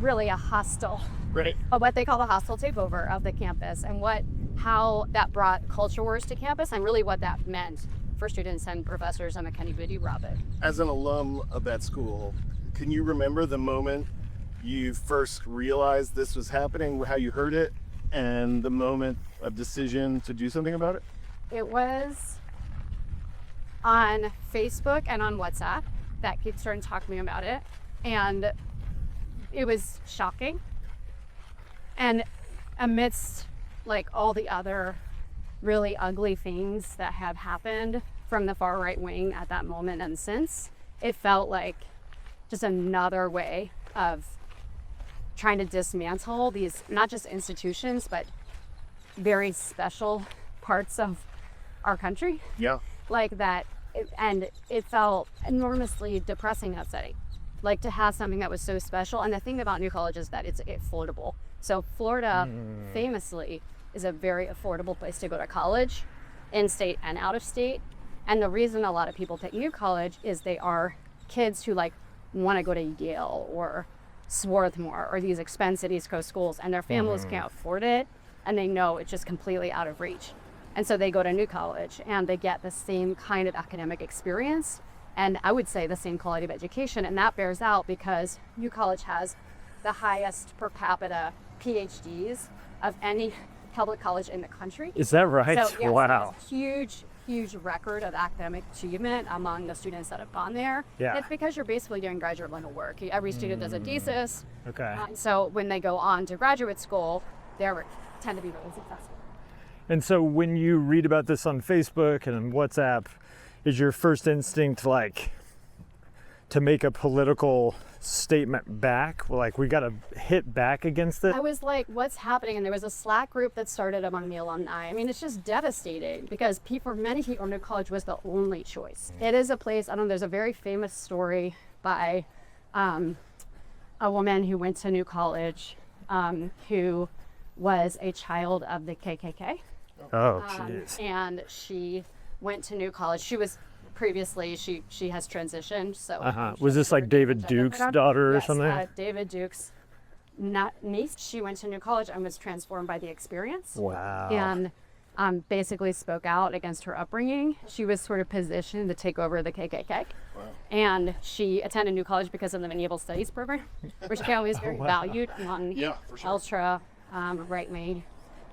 C: really a hostile,
B: Right.
C: what they call the hostile takeover of the campus, and how that brought culture wars to campus, and really what that meant for students and professors and the Kenny Biddy Robin.
B: As an alum of that school, can you remember the moment you first realized this was happening, how you heard it, and the moment of decision to do something about it?
C: It was on Facebook and on WhatsApp that kids started talking to me about it, and it was shocking. And amidst like all the other really ugly things that have happened from the far right wing at that moment and since, it felt like just another way of trying to dismantle these, not just institutions, but very special parts of our country.
B: Yeah.
C: Like that, and it felt enormously depressing and upsetting. Like to have something that was so special. And the thing about New College is that it's affordable. So Florida famously is a very affordable place to go to college, in-state and out of state. And the reason a lot of people pick New College is they are kids who like want to go to Yale or Swarthmore or these expensive East Coast schools, and their families can't afford it, and they know it's just completely out of reach. And so they go to New College and they get the same kind of academic experience, and I would say the same quality of education. And that bears out because New College has the highest per capita PhDs of any public college in the country.
A: Is that right?
C: So, yes,
A: Wow.
C: it's a huge record of academic achievement among the students that have gone there.
A: Yeah.
C: It's because you're basically doing graduate level work. Every student does a thesis.
A: Okay.
C: So when they go on to graduate school, they tend to be really successful.
A: And so when you read about this on Facebook and on WhatsApp, is your first instinct like to make a political statement back? Like, we got to hit back against it?
C: I was like, what's happening? And there was a Slack group that started among the alumni. I mean, it's just devastating because for many people, New College was the only choice. It is a place, I don't know, there's a very famous story by a woman who went to New College who was a child of the KKK.
A: Oh, jeez.
C: And she went to New College. She was previously, she has transitioned. So
A: Was this like David Duke's daughter or something?
C: David Duke's niece. She went to New College and was transformed by the experience.
A: Wow.
C: And basically spoke out against her upbringing. She was sort of positioned to take over the KKK. Wow. And she attended New College because of the medieval studies program, which apparently is very valued among ultra right-wing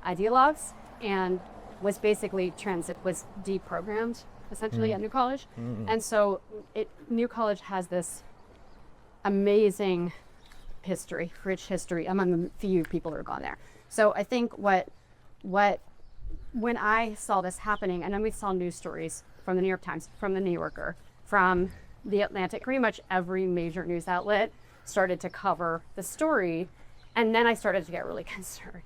C: ideologues, and was basically was deprogrammed essentially at New College. And so New College has this amazing history, rich history among the few people who have gone there. So I think when I saw this happening, and then we saw news stories from the New York Times, from the New Yorker, from the Atlantic, pretty much every major news outlet started to cover the story. And then I started to get really concerned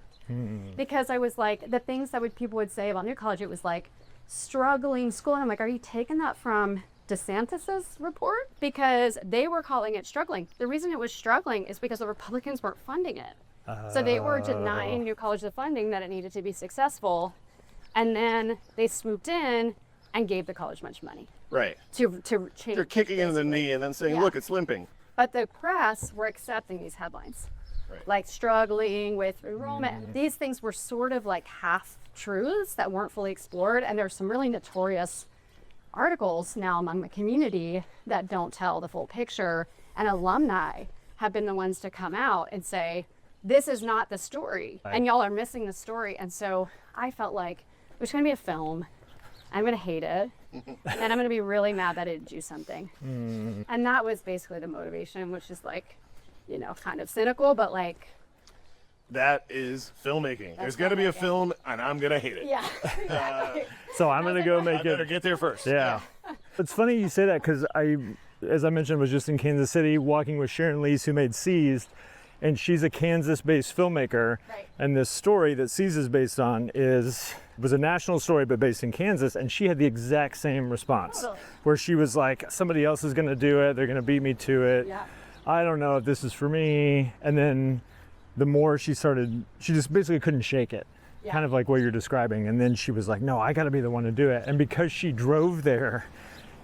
C: because I was like, the things that people would say about New College, it was like struggling school. And I'm like, are you taking that from DeSantis's report? Because they were calling it struggling. The reason it was struggling is because the Republicans weren't funding it. So they were denying New College the funding that it needed to be successful. And then they swooped in and gave the college much money.
B: Right.
C: To change.
B: They're kicking it in the knee and then saying, look, it's limping.
C: But the press were accepting these headlines.
B: Right.
C: Like struggling with enrollment. These things were sort of like half truths that weren't fully explored. And there's some really notorious articles now among the community that don't tell the full picture. And alumni have been the ones to come out and say, this is not the story. Right. And y'all are missing the story. And so I felt like there's going to be a film. I'm going to hate it. And I'm going to be really mad that it didn't do something. And that was basically the motivation, which is like, you know, kind of cynical, but like.
B: That is filmmaking. There's going to be a film, and I'm going to hate it.
C: Yeah. Exactly.
A: So I'm going to go make
B: I better get there first.
A: Yeah. It's funny you say that because as I mentioned, was just in Kansas City walking with Sharon Lees, who made Seized. And she's a Kansas-based filmmaker,
C: Right.
A: and this story that Seized is based on was a national story, but based in Kansas, and she had the exact same response,
C: Totally.
A: where she was like, somebody else is gonna do it, they're gonna beat me to it,
C: Yeah.
A: I don't know if this is for me, and then the more she just basically couldn't shake it,
C: Yeah.
A: kind of like what you're describing, and then she was like, no, I gotta be the one to do it, and because she drove there,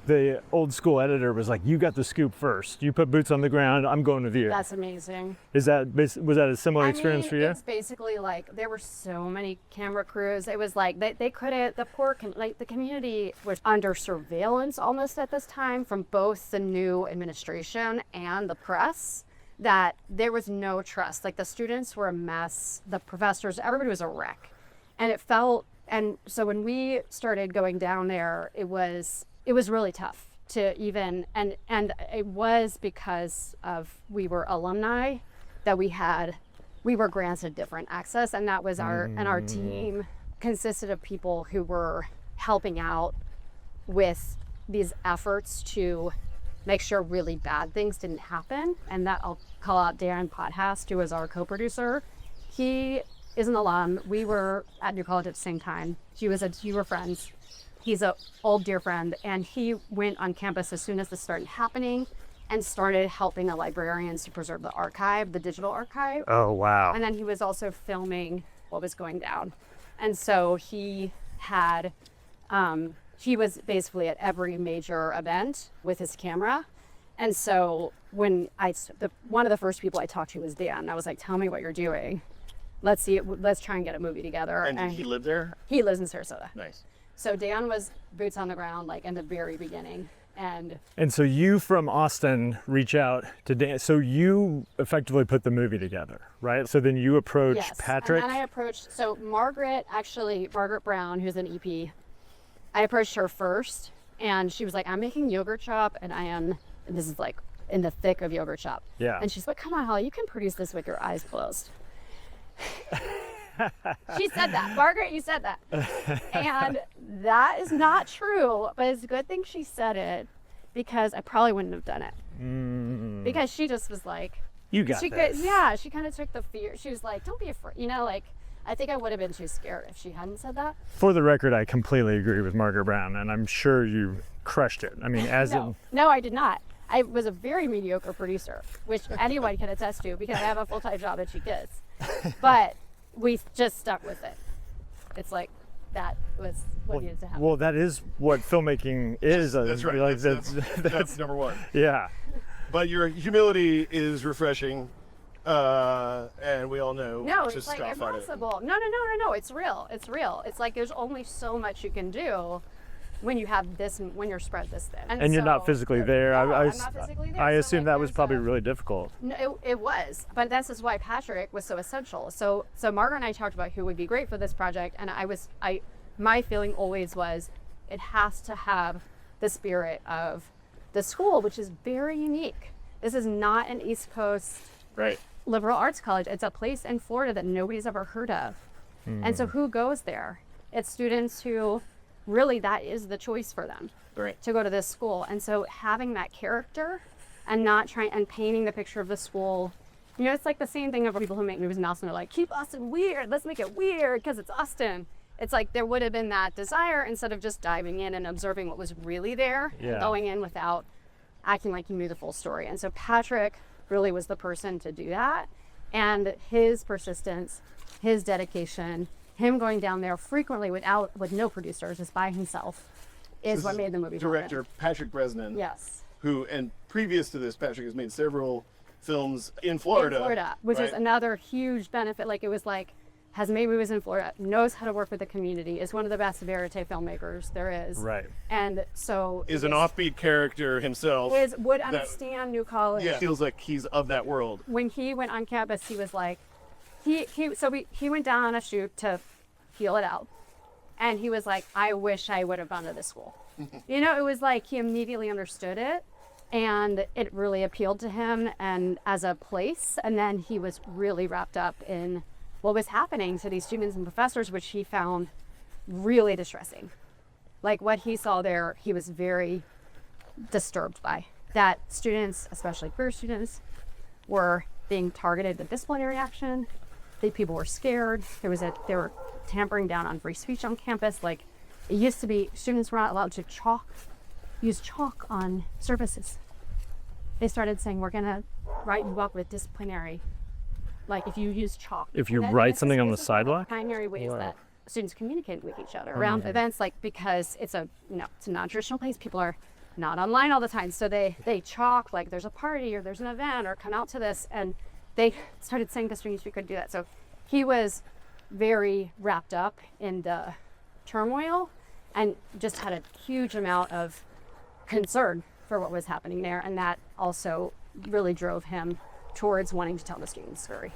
A: the old school editor was like, you got the scoop first. You put boots on the ground, I'm going with you.
C: That's amazing.
A: Was that a similar experience for you?
C: It's basically like there were so many camera crews. It was like they couldn't, the community was under surveillance almost at this time from both the new administration and the press, that there was no trust. Like the students were a mess, the professors, everybody was a wreck. And it felt, and so when we started going down there, it was really tough to even, and it was because of, we were alumni, that we were granted different access, and that was our team consisted of people who were helping out with these efforts to make sure really bad things didn't happen. And that I'll call out Dan Pothast, who was our co-producer. He is an alum. We were at New College at the same time. We were friends. He's an old dear friend, and he went on campus as soon as this started happening and started helping the librarians to preserve the archive, the digital archive.
A: Oh, wow.
C: And then he was also filming what was going down. And so he had, he was basically at every major event with his camera. And so when one of the first people I talked to was Dan. I was like, tell me what you're doing. Let's try and get a movie together.
B: And did he live there?
C: He lives in Sarasota.
B: Nice.
C: So Dan was boots on the ground, like in the very beginning.
A: And so you from Austin reach out to Dan. So you effectively put the movie together, right? So then you approach
C: Yes.
A: Patrick.
C: And then I approached, so Margaret Brown, who's an EP, I approached her first, and she was like, I'm making yogurt shop, and this is like in the thick of yogurt shop.
A: Yeah.
C: And she's like, come on, Holly, you can produce this with your eyes closed. She said that. Margaret, you said that. And that is not true, but it's a good thing she said it, because I probably wouldn't have done it. Because she just was like,
A: you got this.
C: Yeah, she kind of took the fear. She was like, don't be afraid. Like, I think I would have been too scared if she hadn't said that.
A: For the record, I completely agree with Margaret Brown, and I'm sure you crushed it. I mean,
C: No, I did not. I was a very mediocre producer, which anyone can attest to, because I have a full-time job and she kids. But we just stuck with it. It's like, that was what needed to happen.
A: Well, that is what filmmaking is.
B: That's right.
A: Like,
B: that's number one.
A: Yeah.
B: But your humility is refreshing, and we all know.
C: No,
B: to
C: it's like
B: scoff at it.
C: impossible. No. It's real. It's real. It's like there's only so much you can do when you have this, when you're spread this thin.
A: And you're not physically there.
C: No, I'm not physically there.
A: I
C: So,
A: assume
C: like,
A: that was
C: there's
A: probably really difficult.
C: No, it was, but this is why Patrick was so essential. So Margaret and I talked about who would be great for this project, and my feeling always was, it has to have the spirit of the school, which is very unique. This is not an East Coast liberal arts college. It's a place in Florida that nobody's ever heard of. And so who goes there? It's students who really, that is the choice for them to go to this school. And so having that character and not trying and painting the picture of the school, it's like the same thing of people who make movies in Austin are like, keep Austin weird, let's make it weird because it's Austin. It's like there would have been that desire instead of just diving in and observing what was really there and going in without acting like you knew the full story. And so Patrick really was the person to do that. And his persistence, his dedication, him going down there frequently with no producers, just by himself, is what made the movie
B: Director
C: happen.
B: Patrick Bresnan.
C: Yes.
B: Who, and previous to this, Patrick has made several films in Florida.
C: Which is another huge benefit. Like, it was like, has made movies in Florida, knows how to work with the community, is one of the best verite filmmakers there is.
A: Right.
C: And so
B: is an offbeat character himself.
C: Would understand New College.
B: Yeah, feels like he's of that world.
C: When he went on campus, he was like, he went down on a shoot to feel it out. And he was like, I wish I would have gone to this school. It was like he immediately understood it, and it really appealed to him and as a place. And then he was really wrapped up in what was happening to these students and professors, which he found really distressing. Like, what he saw there, he was very disturbed by. That students, especially queer students, were being targeted with disciplinary action. People were scared. They were tampering down on free speech on campus. Like, it used to be, students were not allowed to use chalk on surfaces. They started saying, we're gonna write you up with disciplinary, like if you use chalk.
A: If you write something on the sidewalk?
C: Primary ways that students communicate with each other around events, like, because it's a non-traditional place. People are not online all the time. So they chalk, like there's a party or there's an event or come out to this, and they started saying to students we could do that. So he was very wrapped up in the turmoil and just had a huge amount of concern for what was happening there. And that also really drove him towards wanting to tell the student story.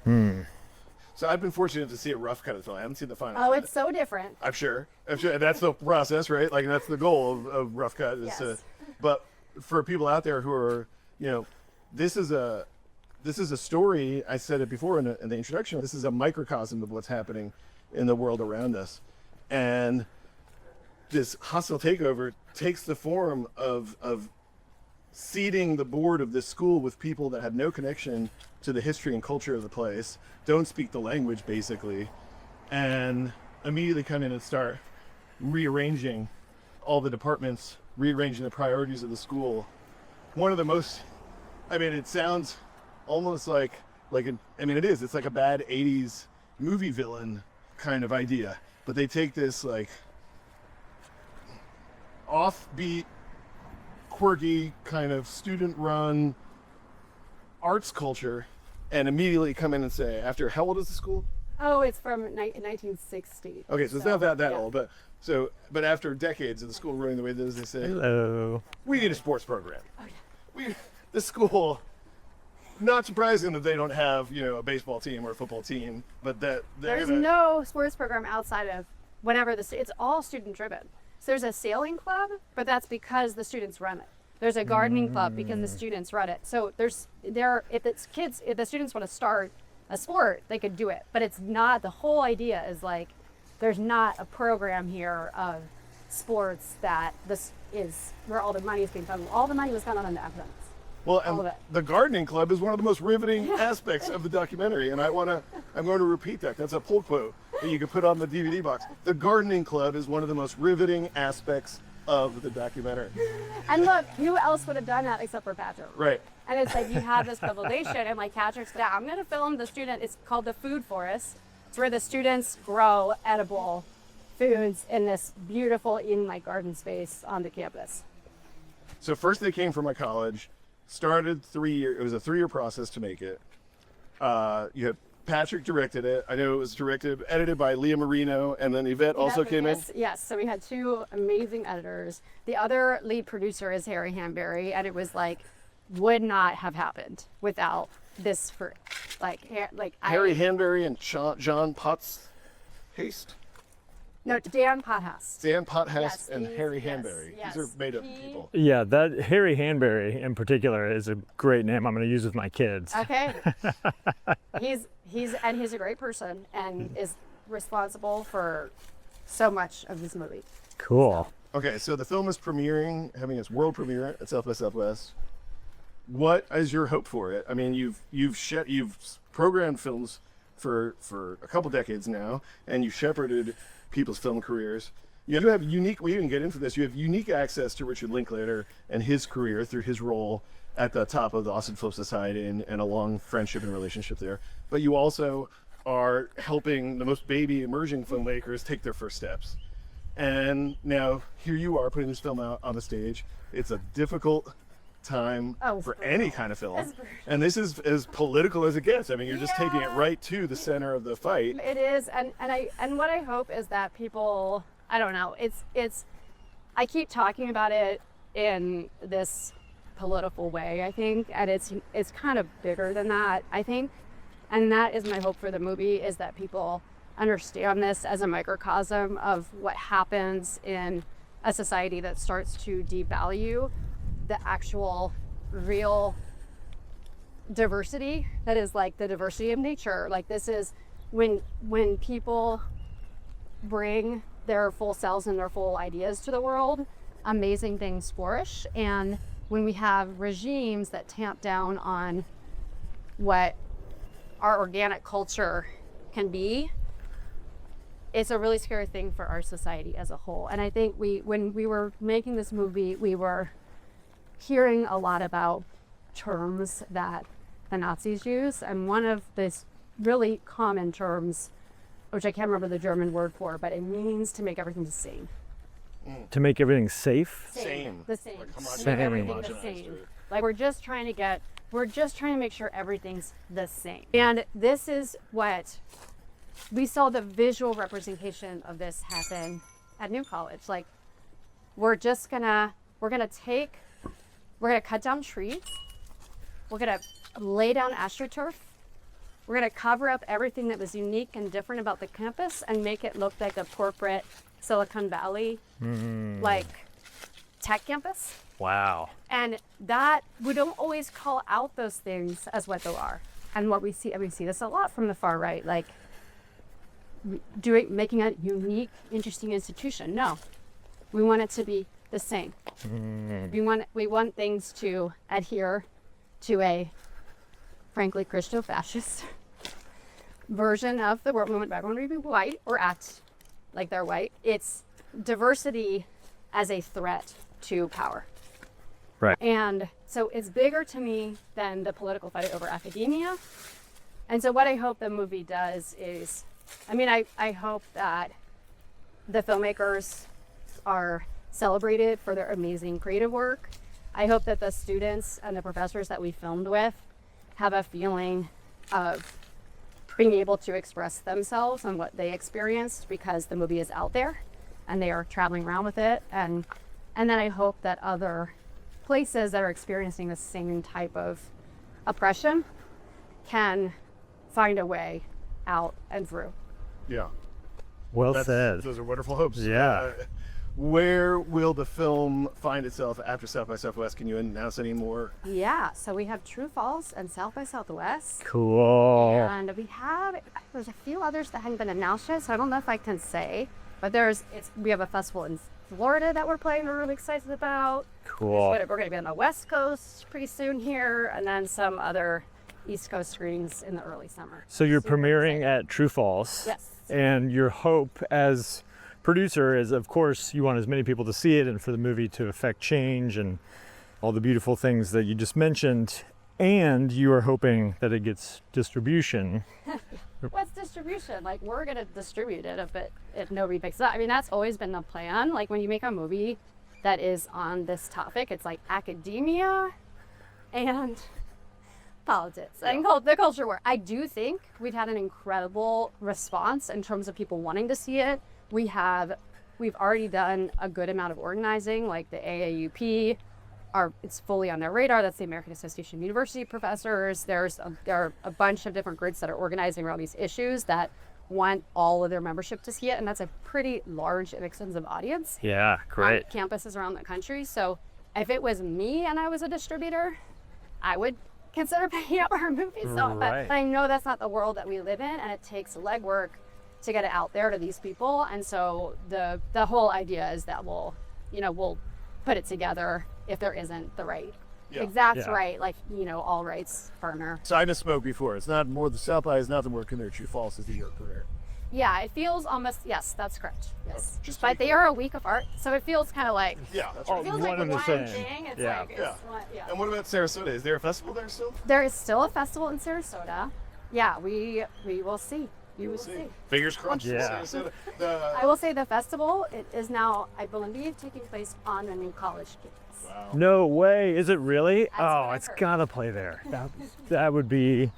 B: So I've been fortunate to see a rough cut of the film. I haven't seen the final.
C: Oh,
B: cut.
C: it's so different.
B: I'm sure. That's the process, right? Like that's the goal of rough cut. Is to,
C: Yes.
B: but for people out there who are, this is a story. I said it before in the introduction. This is a microcosm of what's happening in the world around us, and this hostile takeover takes the form of seeding the board of this school with people that have no connection to the history and culture of the place, don't speak the language basically, and immediately come in and start rearranging all the departments, rearranging the priorities of the school. One of the most, it sounds almost like it is. It's like a bad 80s movie villain kind of idea, but they take this like offbeat, quirky kind of student-run arts culture and immediately come in and say, after how old is the school?
C: Oh, it's from 1960.
B: Okay, so it's not that old, but after decades of the school running the way it is, they say,
A: Hello.
B: we need a sports program. The school, not surprising that they don't have, a baseball team or a football team, but that
C: There's no sports program outside of whatever it's all student driven. So there's a sailing club, but that's because the students run it. There's a gardening club because the students run it. So if the students want to start a sport, they could do it. But it's not, the whole idea is like, there's not a program here of sports that this is where all the money is being found. All the money was found on the evidence.
B: Well,
C: all of
B: and
C: it.
B: the gardening club is one of the most riveting aspects of the documentary, and I'm going to repeat that. That's a pull quote that you can put on the DVD box. The gardening club is one of the most riveting aspects of the documentary.
C: And look, who else would have done that except for Patrick?
B: Right.
C: And it's like you have this revelation, and like Patrick's, I'm going to film the student. It's called the Food Forest. It's where the students grow edible foods in this beautiful Eden-like garden space on the campus.
B: So first they came from my college, started 3 years. It was a 3-year process to make it. You had Patrick directed it. I know it was edited by Leah Marino, and then Yvette also came in.
C: Yes, so we had 2 amazing editors. The other lead producer is Harry Hanbury, and it was like, would not have happened without this for
B: Harry Hanbury and John Potts Haste.
C: No, Dan Pothast.
B: Dan Pothast
C: Yes,
B: and Harry Hanbury.
C: yes.
B: These are made up people.
A: Yeah, that Harry Hanbury in particular is a great name I'm going to use with my kids.
C: Okay. he's a great person and is responsible for so much of this movie.
A: Cool.
B: Okay, so the film is having its world premiere at South by Southwest. What is your hope for it? I mean, you've programmed films for a couple decades now, and you've shepherded people's film careers. You do have we even get into this, you have unique access to Richard Linklater and his career through his role at the top of the Austin Film Society and a long friendship and relationship there. But you also are helping the most baby emerging filmmakers take their first steps. And now here you are putting this film out on the stage. It's a difficult time for any kind of film. And this is as political as it gets. I mean, you're just taking it right to the center of the fight.
C: It is, and what I hope is that people, I don't know, it's I keep talking about it in this political way, I think, and it's kind of bigger than that, I think. And that is my hope for the movie, is that people understand this as a microcosm of what happens in a society that starts to devalue the actual real diversity that is like the diversity of nature. Like, this is when people bring their full selves and their full ideas to the world, amazing things flourish. And when we have regimes that tamp down on what our organic culture can be, it's a really scary thing for our society as a whole. And I think when we were making this movie, we were hearing a lot about terms that the Nazis use, and one of these really common terms, which I can't remember the German word for, but it means to make everything the same.
A: To make everything safe?
B: Same.
C: The same.
B: Like,
C: To make everything the
B: homogenized
C: same.
B: or-
C: Like, we're just trying to make sure everything's the same. And this is what we saw, the visual representation of this happen at New College. Like, we're gonna cut down trees, We're going to lay down AstroTurf. We're going to cover up everything that was unique and different about the campus and make it look like a corporate Silicon Valley, like tech campus.
A: Wow.
C: And that we don't always call out those things as what they are. And what we see this a lot from the far right, like making a unique, interesting institution. No, we want it to be the same. We want things to adhere to a, frankly, Christo-fascist version of the world. We want everyone to be white or act like they're white. It's diversity as a threat to power.
A: Right.
C: And so it's bigger to me than the political fight over academia. And so what I hope the movie does is, I hope that the filmmakers are celebrated for their amazing creative work. I hope that the students and the professors that we filmed with have a feeling of being able to express themselves and what they experienced because the movie is out there and they are traveling around with it. And then I hope that other places that are experiencing the same type of oppression can find a way out and through.
B: Yeah.
A: Well said.
B: Those are wonderful hopes.
A: Yeah.
B: Where will the film find itself after South by Southwest? Can you announce any more?
C: Yeah, so we have True Falls and South by Southwest.
A: Cool.
C: And there's a few others that haven't been announced yet, so I don't know if I can say. But we have a festival in Florida that we're really excited about.
A: Cool.
C: We're going to be on the West Coast pretty soon here, and then some other East Coast screenings in the early summer.
A: So you're
C: Super
A: premiering
C: excited.
A: at True Falls.
C: Yes.
A: And your hope as producer is, of course, you want as many people to see it and for the movie to affect change and all the beautiful things that you just mentioned. And you are hoping that it gets distribution.
C: What's distribution? Like, we're going to distribute it if nobody picks it up. That's always been the plan. Like, when you make a movie that is on this topic, it's like academia and politics and the culture war. I do think we've had an incredible response in terms of people wanting to see it. We've already done a good amount of organizing, like the AAUP. It's fully on their radar. That's the American Association of University Professors. There are a bunch of different groups that are organizing around these issues that want all of their membership to see it, and that's a pretty large and extensive audience.
A: Yeah, great.
C: On campuses around the country. So if it was me and I was a distributor, I would consider paying out our movies. But I know that's not the world that we live in, and it takes legwork to get it out there to these people. And so the whole idea is that we'll put it together if there isn't the right right, like, all rights partner.
B: So I misspoke before. It's not more, the South by is not the work in there. True Falls is the year career.
C: Yeah, it feels almost, yes, that's correct. Yes. But they are a week apart, so it feels kind of like,
B: that's
C: it
B: right.
C: feels
A: one
C: like
A: and the
C: one
A: same.
C: thing. It's
A: Yeah.
C: like,
B: And what about Sarasota? Is there a festival there still?
C: There is still a festival in Sarasota. Yeah, we will see. We will see.
B: Fingers crossed.
A: Yeah.
B: Sarasota.
C: I will say the festival, it is now, I believe, taking place on the new college campus.
B: Wow.
A: No way. Is it really?
C: That's what I've
A: It's
C: heard.
A: gotta play there. That would be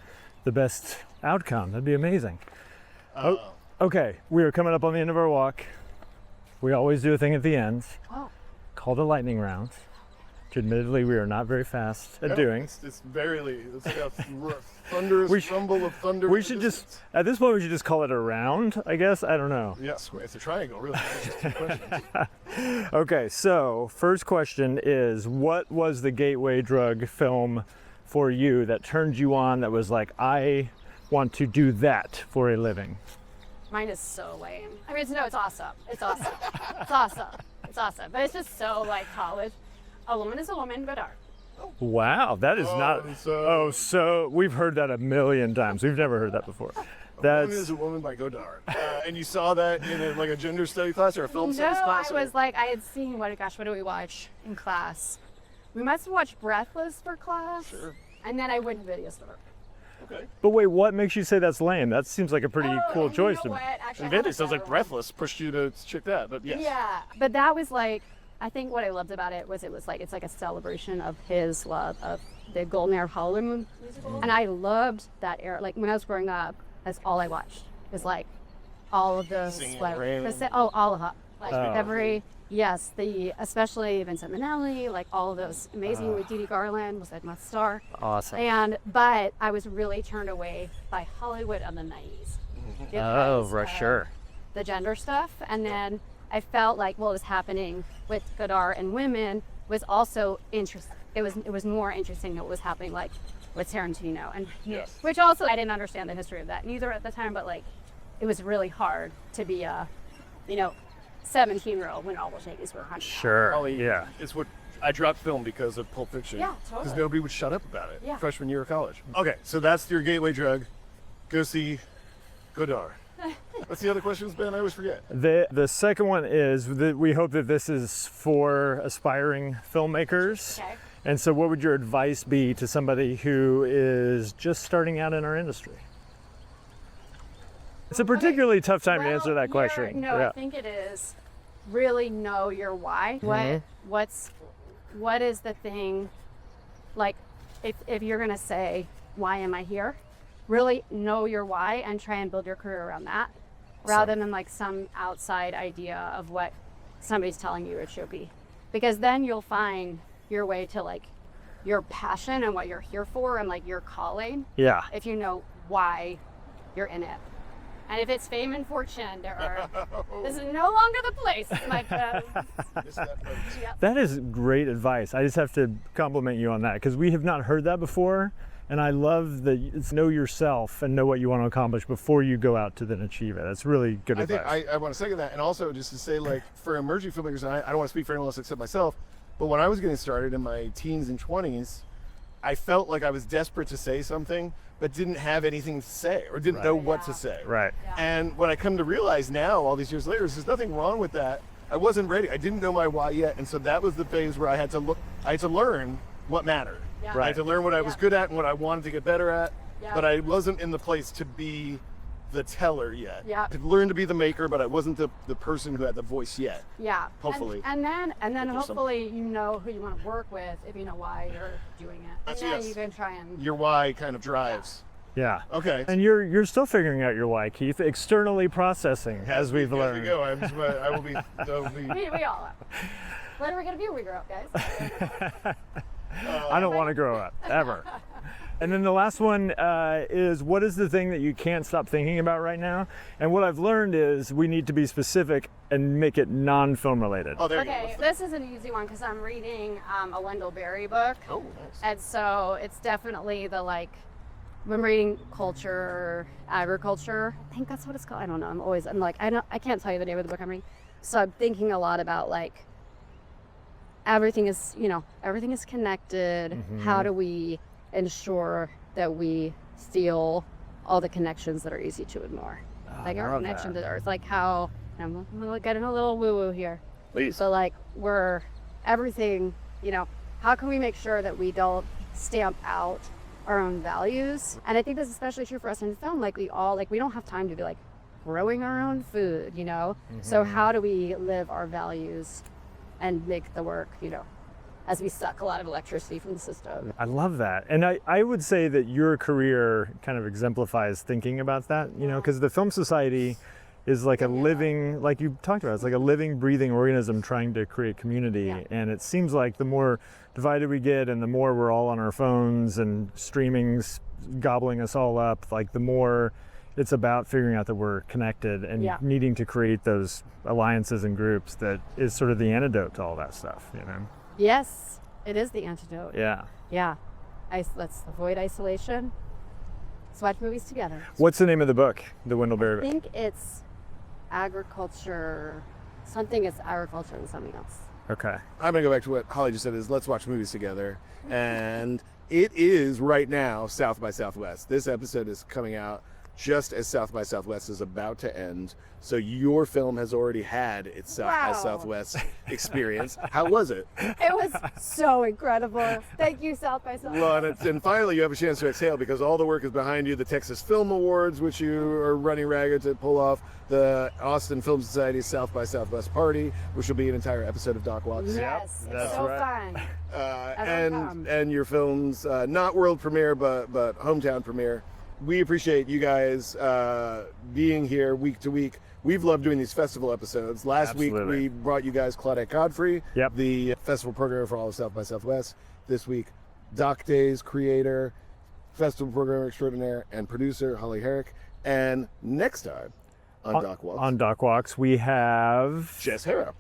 A: the best outcome. That'd be amazing. Okay, we are coming up on the end of our walk. We always do a thing at the end
C: Oh.
A: called a lightning round, which admittedly we are not very fast at doing.
B: It's like a thunderous rumble of thunder.
A: We should just, at this point, we should just call it a round, I guess. I don't know.
B: Yeah, it's a triangle, really. It's just two questions.
A: Okay, so first question is, what was the gateway drug film for you that turned you on, that was like, I want to do that for a living?
C: Mine is so lame. It's awesome. It's awesome. It's awesome. It's awesome. But it's just so like college. A woman is a woman, Godard.
A: Wow, that is not. So we've heard that a million times. We've never heard that before.
B: Woman is a Woman by Godard. And you saw that in a gender study class or a film studies class?
C: I was like, I had seen, what did we watch in class? We must have watched Breathless for class.
B: Sure.
C: And then I went to video store.
B: Okay.
A: But wait, what makes you say that's lame? That seems like a pretty cool choice to me.
C: Actually,
B: And then it sounds like Breathless pushed you to check that, but yes.
C: Yeah, but that was like, I think what I loved about it was it's like a celebration of his love of the Golden Era of Hollywood musical. And I loved that era. Like when I was growing up, that's all I watched. It was like all of the
B: Singing in
C: sweat.
B: the Rain.
C: All of Like especially Vincent Minnelli, like all of those amazing with Dee Garland was my star.
A: Awesome.
C: But I was really turned away by Hollywood in the 90s.
A: Oh, for sure.
C: The gender stuff. And then I felt like what was happening with Godard and women was also interesting. It was more interesting than what was happening like with Tarantino, and which also I didn't understand the history of that neither at the time, but like it was really hard to be a 17-year-old when all those ladies were hunting.
A: Sure. Yeah.
B: It's what I dropped film because of Pulp Fiction.
C: Yeah, totally.
B: Because nobody would shut up about it.
C: Yeah.
B: Freshman year of college. Okay, so that's your gateway drug. Go see Godard. What's the other questions, Ben? I always forget.
A: The second one is that we hope that this is for aspiring filmmakers.
C: Okay.
A: And so what would your advice be to somebody who is just starting out in our industry? It's a particularly tough time to answer that question.
C: No, I think it is really know your why. What is the thing, like if you're gonna say, why am I here? Really know your why and try and build your career around that rather than like some outside idea of what somebody's telling you it should be. Because then you'll find your way to like your passion and what you're here for and like your calling.
A: Yeah.
C: If you know why you're in it. And if it's fame and fortune, this is no longer the place, my friend.
A: That is great advice. I just have to compliment you on that because we have not heard that before. And I love that it's know yourself and know what you want to accomplish before you go out to then achieve it. That's really good advice.
B: I want to second that. And also just to say, like, for emerging filmmakers, and I don't want to speak for anyone else except myself, but when I was getting started in my teens and 20s, I felt like I was desperate to say something, but didn't have anything to say or didn't know what to say.
A: Right.
C: Yeah.
B: And what I come to realize now, all these years later, is there's nothing wrong with that. I wasn't ready. I didn't know my why yet. And so that was the phase where I had to learn what mattered.
C: Yeah.
B: I had to learn what I was good at and what I wanted to get better at,
C: Yeah.
B: but I wasn't in the place to be the teller yet.
C: Yeah.
B: I learned to be the maker, but I wasn't the person who had the voice yet.
C: Yeah.
B: Hopefully.
C: And then hopefully you know who you want to work with if you know why you're doing it.
B: That's
C: and then
B: yes.
C: you can try and
B: Your why kind of drives.
A: Yeah.
B: Okay.
A: And you're still figuring out your why, Keith. Externally processing, as we've learned.
B: As we go, I will be.
C: we all are. When are we gonna be when we grow up, guys?
A: I don't want to grow up, ever. And then the last one is, what is the thing that you can't stop thinking about right now? And what I've learned is we need to be specific and make it non-film related.
B: Oh, there
C: Okay,
B: you go.
C: this is an easy one because I'm reading a Wendell Berry book.
B: Oh, nice.
C: And so it's definitely I'm reading culture, agriculture. I think that's what it's called. I don't know. I can't tell you the name of the book I'm reading. So I'm thinking a lot about like, everything is connected.
A: Mm-hmm.
C: How do we ensure that we steal all the connections that are easy to ignore? Like our connection to Earth, like how, I'm getting a little woo-woo here.
B: Please.
C: So like everything, how can we make sure that we don't stamp out our own values? And I think this is especially true for us in film. Like we don't have time to be like growing our own food,
A: Mm-hmm.
C: So how do we live our values and make the work, as we suck a lot of electricity from the system.
A: I love that. And I would say that your career kind of exemplifies thinking about that, because the Film Society is like a living, like you talked about, it's like a living, breathing organism trying to create community.
C: Yeah.
A: And it seems like the more divided we get and the more we're all on our phones and streaming's gobbling us all up, like the more it's about figuring out that we're connected and needing to create those alliances and groups that is sort of the antidote to all that stuff,
C: Yes, it is the antidote.
A: Yeah.
C: Yeah. Let's avoid isolation. Let's watch movies together.
A: What's the name of the book, the Wendell Berry book?
C: I think it's agriculture. Something is agriculture and something else.
A: Okay.
B: I'm gonna go back to what Holly just said, is let's watch movies together. And it is right now South by Southwest. This episode is coming out just as South by Southwest is about to end. So your film has already had its South by Southwest experience. How was it?
C: It was so incredible. Thank you, South by Southwest.
B: Well, and finally you have a chance to exhale because all the work is behind you. The Texas Film Awards, which you are running ragged to pull off. The Austin Film Society's South by Southwest party, which will be an entire episode of Doc Walks.
C: Yes,
A: That's
C: it's so
A: right.
C: fun.
B: And your film's not world premiere, but hometown premiere we appreciate you guys being here week to week. We've loved doing these festival episodes. Last week we brought you guys Claudette Godfrey, the festival programmer for all of South by Southwest. This week, Doc Days creator, festival programmer extraordinaire, and producer Holly Herrick. And next time on Doc Walks,
A: we have
B: Jess Harrop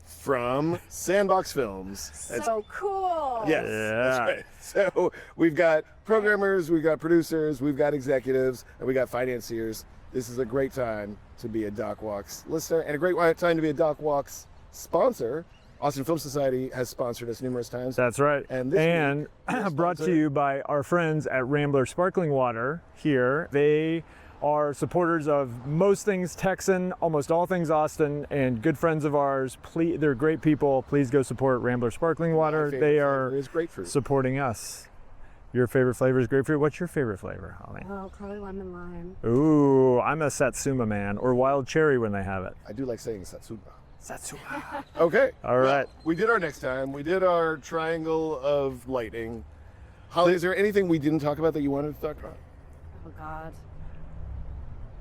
B: from Sandbox Films.
C: So cool.
B: Yes, that's right. So we've got programmers, we've got producers, we've got executives, and we got financiers. This is a great time to be a Doc Walks listener and a great time to be a Doc Walks sponsor. Austin Film Society has sponsored us numerous times.
A: That's right.
B: And this week,
A: brought to you by our friends at Rambler Sparkling Water here. They are supporters of most things Texan, almost all things Austin, and good friends of ours. Please, they're great people. Please go support Rambler Sparkling Water. They are supporting us. Your favorite flavor is grapefruit. What's your favorite flavor, Holly?
C: Oh, probably lemon lime.
A: Ooh, I'm a Satsuma man, or wild cherry when they have it.
B: I do like saying Satsuma.
A: Satsuma.
B: Okay.
A: All right.
B: Well, we did our next time. We did our triangle of lighting. Holly, is there anything we didn't talk about that you wanted to talk about?
C: Oh, God.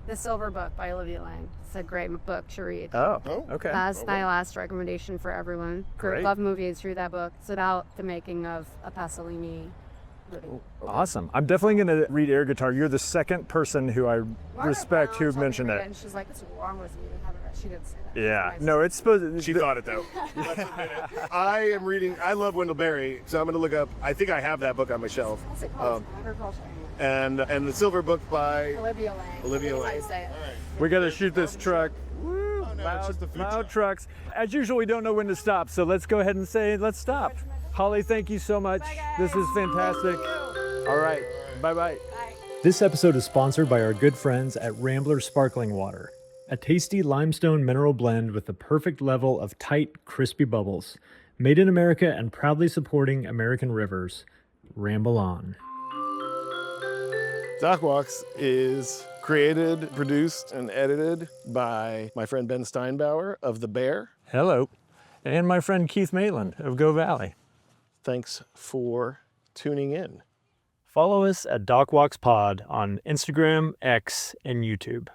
C: The Silver Book by Olivia Lang. It's a great book to read.
A: Oh, okay.
C: That's my last recommendation for everyone.
A: Great.
C: Love movies, read that book. It's about the making of a Pasolini movie.
A: Awesome. I'm definitely going to read air guitar. You're the second person who I respect who mentioned it.
C: And she's like, what's wrong with you? She didn't say that.
A: Yeah. No, it's supposed to.
B: She thought it, though. Let's admit it. I love Wendell Berry, so I'm going to look up. I think I have that book on my shelf.
C: What's it called?
B: And the Silver Book by
C: Olivia Lang.
B: Olivia Lang.
C: Say it.
B: All right.
A: We got to shoot this truck. Woo,
B: Oh, no, it's just a food
A: loud
B: truck.
A: trucks. As usual, we don't know when to stop, so let's go ahead and say let's stop. Holly, thank you so much. This is fantastic. All right. Bye-bye. This episode is sponsored by our good friends at Rambler Sparkling Water, a tasty limestone mineral blend with the perfect level of tight, crispy bubbles. Made in America and proudly supporting American rivers. Ramble on.
B: Doc Walks is created, produced, and edited by my friend Ben Steinbauer of The Bear.
A: Hello. And my friend Keith Maitland of Go Valley.
B: Thanks for tuning in.
A: Follow us at DocWalksPod on Instagram, X, and YouTube.